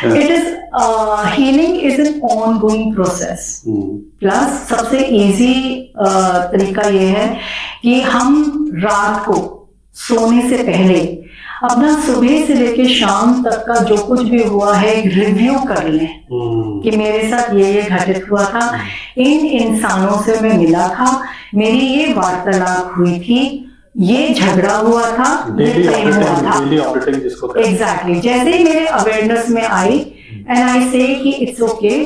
It is healing is an ongoing process. Plus सबसे इजी तरीका ये है कि हम रात को सोने से पहले अपना सुबह से लेके शाम तक का जो कुछ भी हुआ है एक रिव्यू कर लें कि मेरे साथ ये घटित हुआ था, इन इंसानों से मैं मिला था, मेरी ये वार्तालाप हुई थी, ये झगड़ा हुआ था, ये प्रेम हुआ था। एग्जैक्टली, जैसे ही मेरे अवेयरनेस में आई एंड आई से कि it's okay,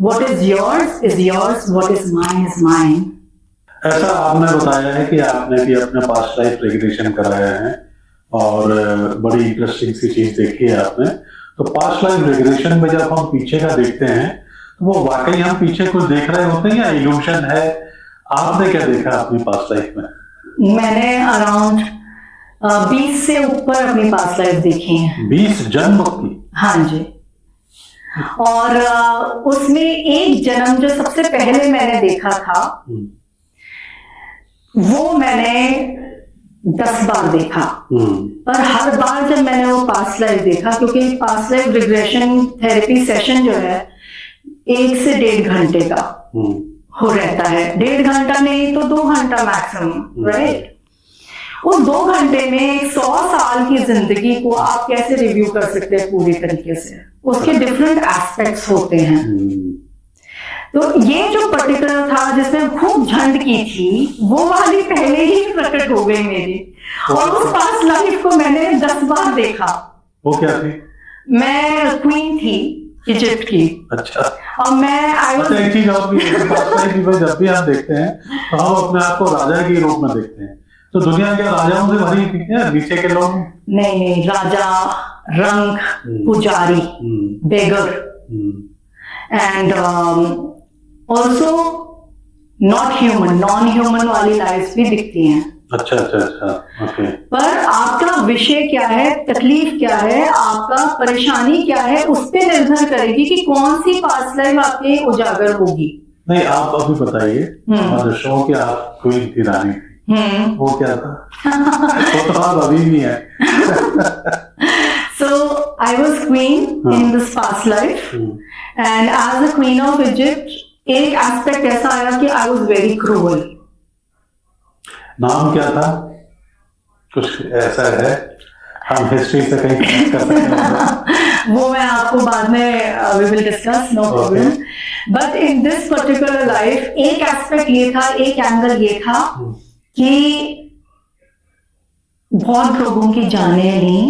what is yours is yours, what is mine is mine. ऐसा आपने बताया है कि आपने भी अपने पास्ट लाइफ रिग्रेशन कराया है और बड़ी इंटरेस्टिंग सी चीज देखी है आपने। तो पास्ट लाइफ रिग्रेशन में जब हम पीछे का देखते हैं तो वो वाकई हम पीछे कुछ देख रहे होते हैं या इल्यूशन है? आपने क्या देखा अपनी पास्ट लाइफ में? मैंने अराउंड 20 से ऊपर अपनी पास्ट लाइफ देखी है। 20 जन्म की? हाँ जी। और उसमें एक जन्म जो सबसे पहले मैंने देखा था वो मैंने 10 बार देखा, पर हर बार जब मैंने वो पास्ट लाइफ देखा, क्योंकि past life regression therapy session जो है 1 से 1.5 घंटे का हो रहता है, 1.5 घंटा नहीं तो 2 घंटा मैक्सिमम, राइट। उस 2 घंटे में 100 साल की जिंदगी को आप कैसे रिव्यू कर सकते हैं पूरी तरीके से, उसके डिफरेंट एस्पेक्ट्स होते हैं। तो ये जो पर्टिकुलर था जिसमें खूब झंड की थी, वो वाली पहले ही प्रकट हो गई मेरी, और उस पास्ट लाइफ को मैंने 10 बार देखा। वो क्या थी? मैं क्वीन थी इजिप्ट की। अच्छा। और मैं अच्छा, एक चीज और भी है, पास्ट लाइफ में जब भी हम देखते हैं तो हम अपने आप को राजा के रूप में देखते हैं, तो दुनिया के राजाओं से भरी थी क्या नीचे के लोग? नहीं, राजा, रंग, पुजारी, beggar, and also not human, non human वाली लाइफ भी दिखती हैं। अच्छा अच्छा अच्छा, ओके। पर आपका विषय क्या है, तकलीफ क्या है, आपका परेशानी क्या है, उस पर निर्भर करेगी कि कौन सी पास्ट लाइफ आपके उजागर होगी। नहीं, आप अभी बताइए, शो की आप क्वीन थी, रानी थी, वो क्या था? वो तो आप अभी भी है। So I was queen in this past life, and as a queen of Egypt, एक एस्पेक्ट ऐसा आया कि I was very cruel. नाम क्या था? कुछ ऐसा है, हम हिस्ट्री से कहीं कनेक्ट कर सकते हैं? वो मैं आपको बाद में we will discuss, no problem. But in this particular life, एक एस्पेक्ट ये था, एक एंगल ये था कि बहुत लोगों की जाने ली।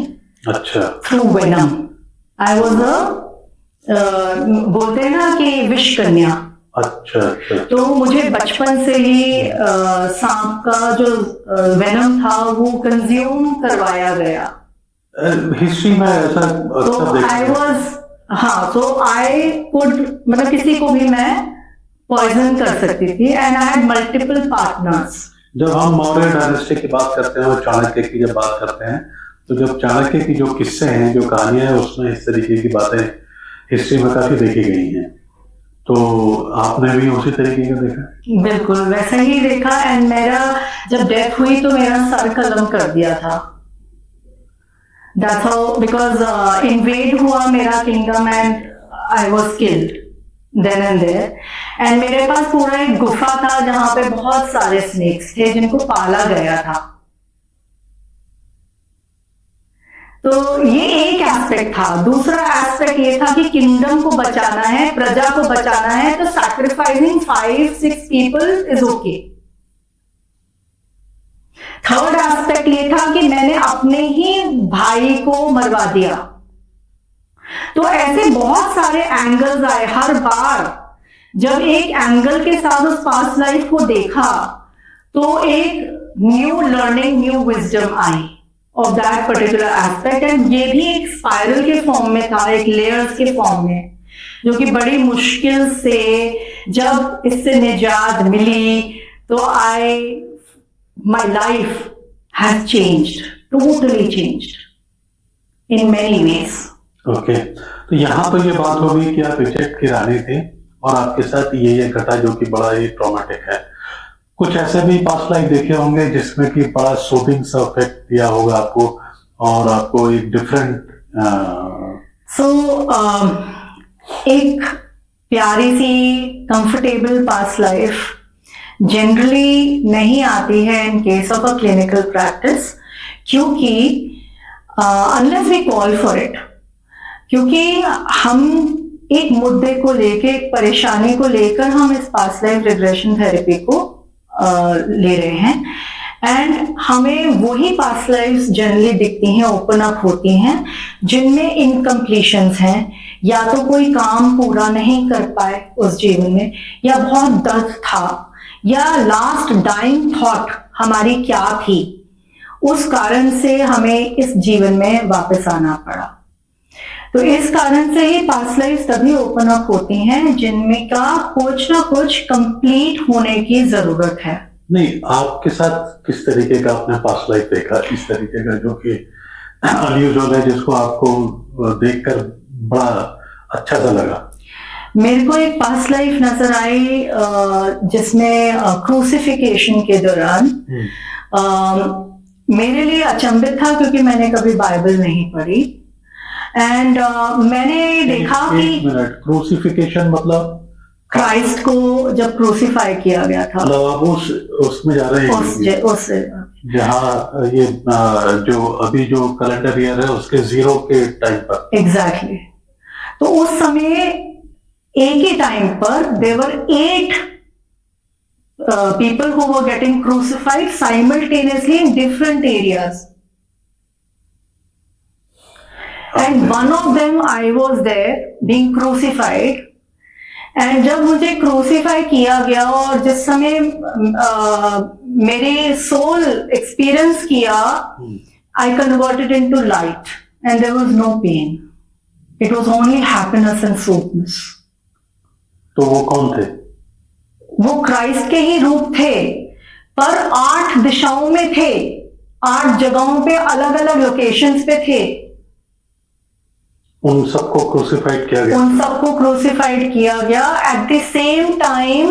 अच्छा। थ्रू वेनम आई वॉज बोलते हैं ना कि विष कन्या। अच्छा अच्छा। तो मुझे बचपन से ही सांप का जो वेनम था वो कंज्यूम करवाया गया। हिस्ट्री में ऐसा तो आई वॉज, हाँ, तो आई कुड, मतलब किसी को भी मैं पॉइजन कर सकती थी, and I had multiple partners. जब हम मौर्य डायनेस्टी की बात करते हैं और चाणक्य की जब बात करते हैं, तो जब चाणक्य की जो किस्से हैं, जो कहानियां हैं, उसमें इस तरीके की बातें हिस्ट्री में काफी देखी गई हैं। तो आपने भी उसी तरीके का देखा? बिल्कुल वैसा ही देखा, एंड मेरा जब डेथ हुई तो मेरा सर कलम कर दिया था। That's how, because invade हुआ मेरा kingdom and I was killed then and there. And मेरे पास पूरा एक गुफा था जहां पे बहुत सारे स्नेक्स थे जिनको पाला गया था। तो ये एक एस्पेक्ट था। दूसरा एस्पेक्ट ये था कि किंगडम को बचाना है, प्रजा को बचाना है, तो sacrificing 5-6 people is okay. Third aspect ये था कि मैंने अपने ही भाई को मरवा दिया। तो ऐसे बहुत सारे एंगल्स आए। हर बार जब एक एंगल के साथ उस पास्ट लाइफ को देखा तो एक new learning, new wisdom I of that particular aspect. And ये भी एक स्पाइरल के फॉर्म में था, एक लेयर्स के फॉर्म में, जो कि बड़ी मुश्किल से जब इससे निजात मिली तो my life has changed, totally changed in many ways. Okay, तो यहाँ तो ये बात हो गई कि आप इजिप्ट की रानी थे और आपके साथ ये घटा जो कि बड़ा ही ट्रॉमेटिक है। कुछ ऐसे भी पास्ट लाइफ देखे होंगे जिसमें कि बड़ा शूटिंग सा इफेक्ट दिया होगा आपको और आपको एक डिफरेंट एक प्यारी सी कंफर्टेबल पास्ट लाइफ जनरली नहीं आती है in case of a clinical practice, क्योंकि unless we call for it, क्योंकि हम एक मुद्दे को लेके, एक परेशानी को लेकर हम इस पास्ट लाइफ रिग्रेशन थेरेपी को ले रहे हैं, एंड हमें वही पास्ट लाइफ्स जनरली दिखती हैं, ओपन अप होती हैं, जिनमें इनकम्प्लीशंस हैं, या तो कोई काम पूरा नहीं कर पाए उस जीवन में, या बहुत दर्द था, या लास्ट डाइंग थॉट हमारी क्या थी, उस कारण से हमें इस जीवन में वापस आना पड़ा। तो इस कारण से ही पास्ट लाइफ तभी ओपन अप होती हैं जिनमें का कुछ ना कुछ कंप्लीट होने की जरूरत है। नहीं, आपके साथ किस तरीके का आपने पास्ट लाइफ देखा, इस तरीके का जो कि अनयूजुअल है, जिसको आपको देखकर बड़ा अच्छा सा लगा? मेरे को एक पास्ट लाइफ नजर आई जिसमें क्रूसिफिकेशन के दौरान मेरे लिए अचंभित था, क्योंकि मैंने कभी बाइबल नहीं पढ़ी, एंड मैंने देखा कि क्रूसिफिकेशन मतलब क्राइस्ट को जब क्रूसिफाई किया गया था, मतलब आप उसमें जा रहे हैं उस जहाँ ये जो अभी जो कैलेंडर ईयर है उसके 0 के टाइम पर। एग्जैक्टली। तो उस समय एक ही टाइम पर देवर 8 people who were getting crucified simultaneously in different areas, and one of them I was there being crucified, and जब मुझे क्रूसीफाई किया गया और जिस समय मेरे सोल एक्सपीरियंस किया, I converted into light and there was no pain, it was only happiness and sweetness। तो वो कौन थे? वो क्राइस्ट के ही रूप थे, पर 8 दिशाओं में थे, 8 जगहों पे, अलग अलग लोकेशंस पे थे। उन सबको क्रूसिफाइड किया गया? उन सबको क्रूसिफाइड किया गया at the same time,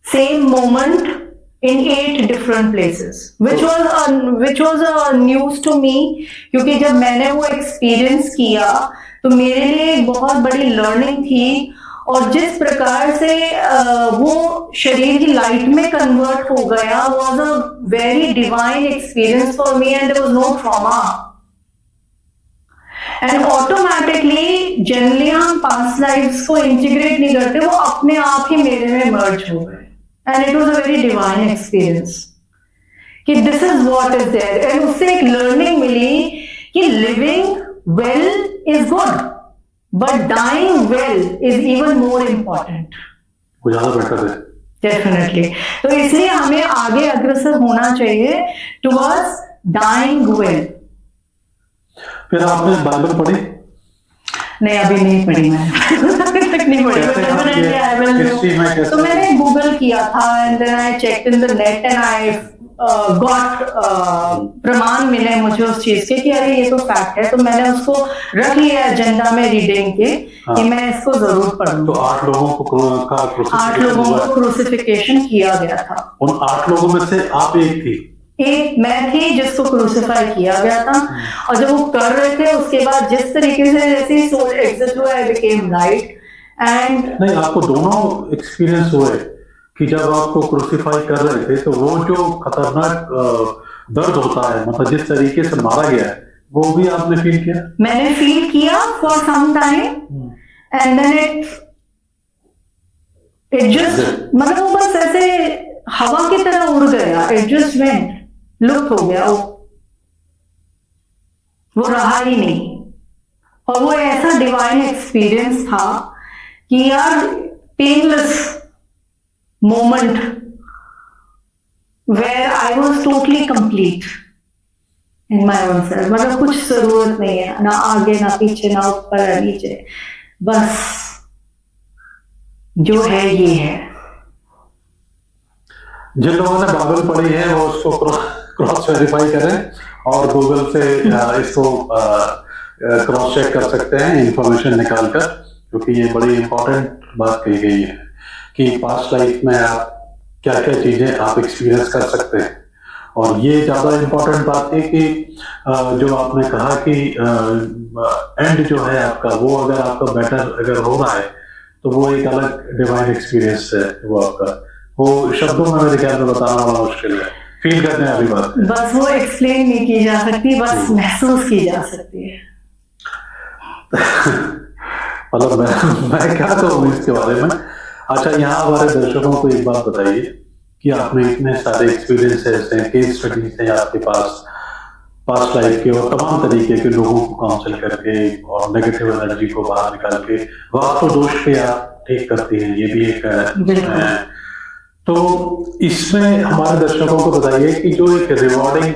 same moment, in 8 different places, which was a news to me, क्योंकि जब मैंने वो एक्सपीरियंस किया तो मेरे लिए एक बहुत बड़ी लर्निंग थी, और जिस प्रकार से वो शरीर की लाइट में कन्वर्ट हो गया was a very divine experience for me, and there was no trauma, and automatically generally हम पास्ट लाइफ्स को इंटीग्रेट नहीं करते, वो अपने आप ही मेरे में मर्ज हो गए, and it was a very divine experience कि this is what is there, and उससे एक लर्निंग मिली कि living well is good, but dying well is even more important। वो ज्यादा बेटर है। डेफिनेटली। तो इसलिए हमें आगे अग्रसर होना चाहिए towards dying well। फिर आपने बाइबल पढ़ी? नहीं, अभी नहीं पढ़ी मैंने तक नहीं पढ़ी। तो मैंने गूगल किया था, and then I checked in the net, and I got प्रमाण मिले मुझे उस चीज के कि अरे ये तो फैक्ट है, तो मैंने उसको रख लिया एजेंडा में रीडिंग के कि मैं इसको जरूर पढ़ूं। तो 8 लोगों को 8 लोगों को क्रूसिफिकेशन किया गया था। उन 8 लोगों में से आप एक थी? एक मैं थी जिसको क्रूसिफाई किया गया था, और जब वो कर रहे थे उसके बाद जिस तरीके से जैसे सोल एग्जिट हुआ, आई बिकेम लाइट। एंड नहीं, आपको दोनों एक्सपीरियंस हुए कि जब आपको क्रूसिफाई कर रहे थे तो वो जो खतरनाक दर्द होता है, मतलब जिस तरीके से मारा गया है, वो भी आपने फील किया? मैंने फील किया for some time, and then it just, मतलब वो बस ऐसे हवा की तरह उड़ गया, इट जस्ट वेंट, लुप्त हो गया, वो रहा ही नहीं। और वो ऐसा डिवाइन एक्सपीरियंस था कि यार painless moment where I was totally complete in my own self, मतलब कुछ जरूरत नहीं है, ना आगे ना पीछे, ना ऊपर ना नीचे, बस जो है ये है। जिन लोगों ने बाइबल पढ़ी है वो उसको क्रॉस वेरीफाई करें और गूगल से इसको क्रॉस चेक कर सकते हैं इंफॉर्मेशन निकालकर, क्योंकि ये बड़ी इंपॉर्टेंट बात कही गई है कि पास्ट लाइफ में आप क्या क्या चीजें आप एक्सपीरियंस कर सकते हैं। और ये ज्यादा इंपॉर्टेंट बात है कि जो आपने कहा कि एंड जो है आपका, वो अगर आपका बेटर अगर हो रहा है तो वो एक अलग डिवाइन एक्सपीरियंस है। वो आपका वो शब्दों में मेरे ख्याल में बताना बड़ा मुश्किल है फील करने वाली बात है। बस वो एक्सप्लेन नहीं की जा सकती, बस महसूस की जा सकती है। मतलब मैं क्या कहूँ इसके बारे में। अच्छा, यहाँ हमारे दर्शकों को एक बात बताइए कि आपने इतने सारे एक्सपीरियंसेस हैं, केस स्टडीज हैं आपके पास पास्ट लाइफ के, और तमाम तरीके के लोगों को काउंसिल करके और नेगेटिव एनर्जी को बाहर निकाल के वास्तु दोष पे आप ठीक करती हैं, ये भी एक है। तो इसमें हमारे दर्शकों को बताइए कि जो एक रिवॉर्डिंग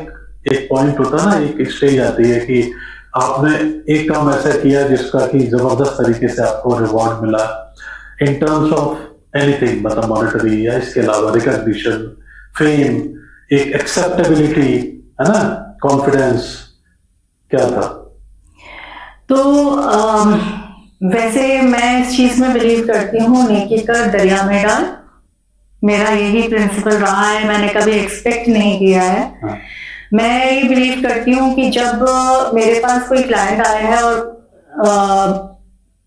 एक पॉइंट होता है ना, एक स्टेज आती है कि आपने एक काम ऐसा किया जिसका कि जबरदस्त तरीके से आपको रिवॉर्ड मिला इन टर्म्स ऑफ एनीथिंग, मतलब मॉनेटरी या इसके अलावा रिकॉग्निशन, फेम, एक एक्सेप्टेबिलिटी, है ना, कॉन्फिडेंस, क्या था? तो वैसे मैं इस चीज में बिलीव करती हूँ, नेकी कर दरिया में डाल। मेरा यही प्रिंसिपल रहा है, मैंने कभी एक्सपेक्ट नहीं किया है। हाँ। मैं ये बिलीव करती हूँ कि जब मेरे पास कोई क्लाइंट आया है और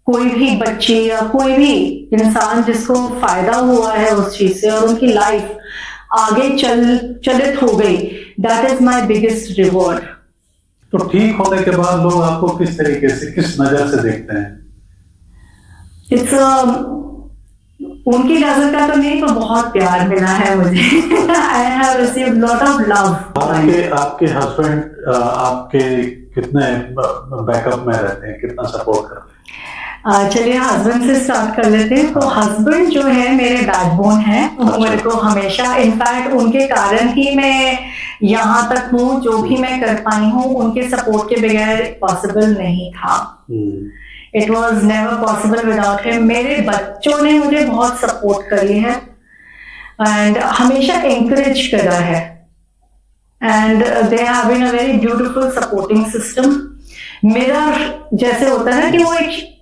कोई भी बच्ची या कोई भी इंसान जिसको फायदा हुआ है उस चीज से और उनकी लाइफ आगे चलित हो गई, that is my biggest reward. तो ठीक होने के बाद लोग आपको किस तरीके से, किस नजर से देखते हैं? इट्स उनकी नजर का तो नहीं, पर बहुत प्यार मिला है मुझे। I have received lot of love. आपके हस्बैंड आपके कितने बैकअप में रहते हैं, कितना सपोर्ट करते हैं? चलिए हस्बैंड से स्टार्ट कर लेते हैं। तो हस्बैंड जो है मेरे बैकबोन है, वो मेरे को हमेशा, इनफैक्ट उनके कारण ही मैं यहाँ तक हूँ, जो भी मैं कर पाई हूँ उनके सपोर्ट के बगैर पॉसिबल नहीं था। It was never possible without him. मेरे बच्चों ने मुझे बहुत सपोर्ट करी है एंड हमेशा एंकरेज करा है, and they have been a very beautiful supporting system. मेरा जैसे होता है ना कि वो एक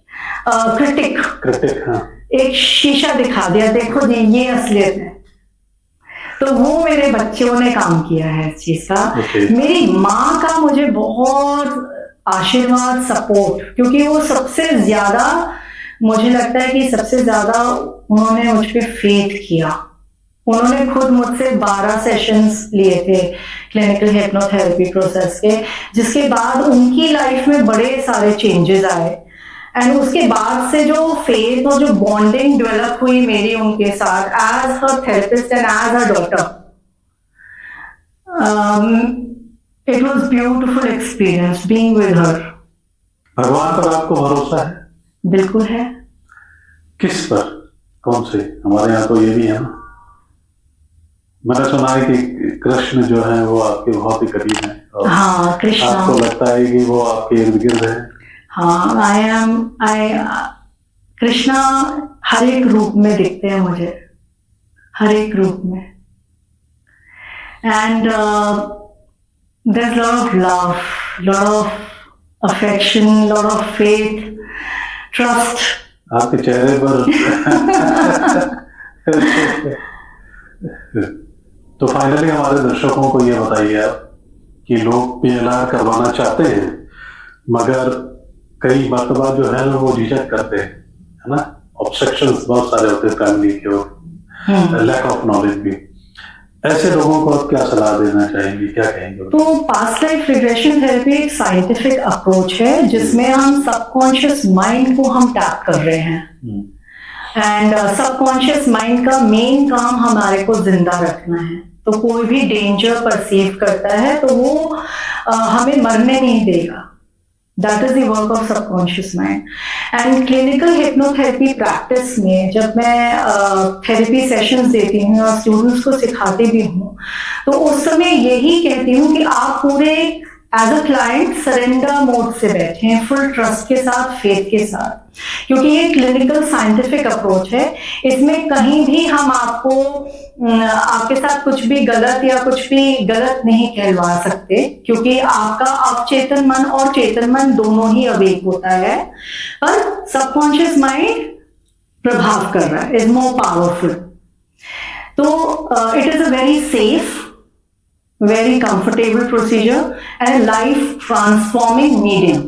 क्रिटिक, हाँ। एक शीशा दिखा दिया, देखो जी ये असलियत है, तो वो मेरे बच्चों ने काम किया है इस चीज का। मेरी माँ का मुझे बहुत आशीर्वाद, सपोर्ट, क्योंकि वो सबसे ज्यादा, मुझे लगता है कि सबसे ज्यादा उन्होंने मुझ पे फेथ किया। उन्होंने खुद मुझसे 12 सेशंस लिए थे क्लिनिकल हिप्नोथेरेपी प्रोसेस के, जिसके बाद उनकी लाइफ में बड़े सारे चेंजेस आए, एंड उसके बाद से जो फेथ और जो बॉन्डिंग डेवलप हुई मेरी उनके साथ as her therapist and as her daughter, it was beautiful experience being with her. भगवान पर आपको भरोसा है? बिल्कुल है। किस पर? कौन से? हमारे यहाँ तो ये भी है ना, मैंने सुना है कि कृष्ण जो है वो आपके बहुत ही करीब है, और हाँ, कृष्ण आपको लगता है कि वो आपके इर्द गिर्द है? हाँ, कृष्णा हर एक रूप में दिखते हैं मुझे, हर एक रूप में, and there is lot of love, lot of affection, lot of faith, trust आपके चेहरे पर। तो फाइनली हमारे दर्शकों को ये बताइए आप कि लोग PLR करवाना चाहते हैं, मगर कई मर्तबा जो है ना वो झिझक करते हैं, है ना, ऑब्स्ट्रक्शंस बहुत सारे होते हैं फैमिली के, और लैक ऑफ नॉलेज भी। ऐसे लोगों को आप क्या सलाह देना चाहेंगे, क्या कहेंगे? तो पास्ट लाइफ रिग्रेशन थेरेपी एक साइंटिफिक अप्रोच है जिसमें हम सबकॉन्शियस माइंड को हम टैप कर रहे हैं, एंड सबकॉन्शियस माइंड का मेन काम हमारे को जिंदा रखना है। तो कोई भी डेंजर परसीव करता है तो वो हमें मरने नहीं देगा। That is the work of subconscious mind. And clinical hypnotherapy practice में जब मैं थेरेपी सेशंस देती हूँ और स्टूडेंट्स को सिखाती भी हूँ, तो उस समय यही कहती हूँ कि आप पूरे as a client surrender mode से बैठे हैं, फुल ट्रस्ट के साथ, फेथ के साथ, क्योंकि ये क्लिनिकल साइंटिफिक अप्रोच है। इसमें कहीं भी हम आपके साथ कुछ भी गलत या कुछ भी गलत नहीं कहलवा सकते, क्योंकि आपका अवचेतन मन और चेतन मन दोनों ही अवेक होता है, पर सबकॉन्शियस माइंड प्रभाव कर रहा है, इज मोर पावरफुल। तो it is a very safe, very comfortable procedure and a life transforming medium.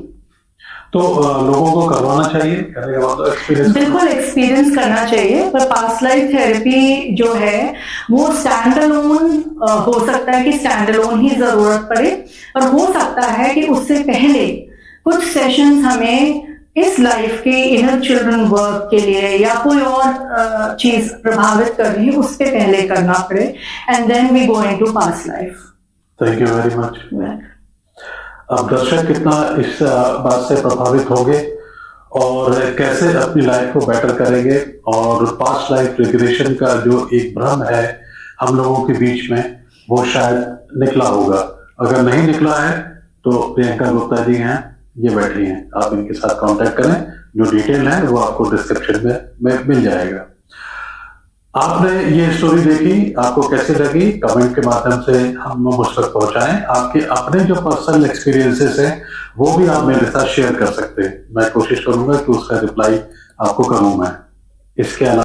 तो लोगों को करवाना चाहिए, करने के बाद एक्सपीरियंस बिल्कुल एक्सपीरियंस करना चाहिए। पर पास्ट लाइफ थेरेपी जो है वो स्टैंड अलोन हो सकता है कि स्टैंड अलोन ही जरूरत पड़े, और हो सकता है कि उससे पहले कुछ सेशंस हमें इस लाइफ के इनर चिल्ड्रन वर्क के लिए या कोई और चीज प्रभावित कर रही है उसके पहले करना पड़े, and then we go into past life. Thank you very much. अब दर्शक कितना इस बात से प्रभावित होंगे और कैसे अपनी लाइफ को बेटर करेंगे, और पास्ट लाइफ रिग्रेशन का जो एक भ्रम है हम लोगों के बीच में वो शायद निकला होगा। अगर नहीं निकला है तो प्रियंका गुप्ता जी हैं, ये बैठी हैं, आप इनके साथ कांटेक्ट करें, जो डिटेल है वो आपको डिस्क्रिप्शन में मिल जाएगा। आपने ये स्टोरी देखी, आपको कैसे लगी कमेंट के माध्यम से हम मुझ तक पहुंचाएं। आपके अपने जो पर्सनल एक्सपीरियंसेस हैं वो भी आप मेरे साथ शेयर कर सकते हैं, मैं कोशिश करूंगा कि उसका रिप्लाई आपको करूं मैं। इसके अलावा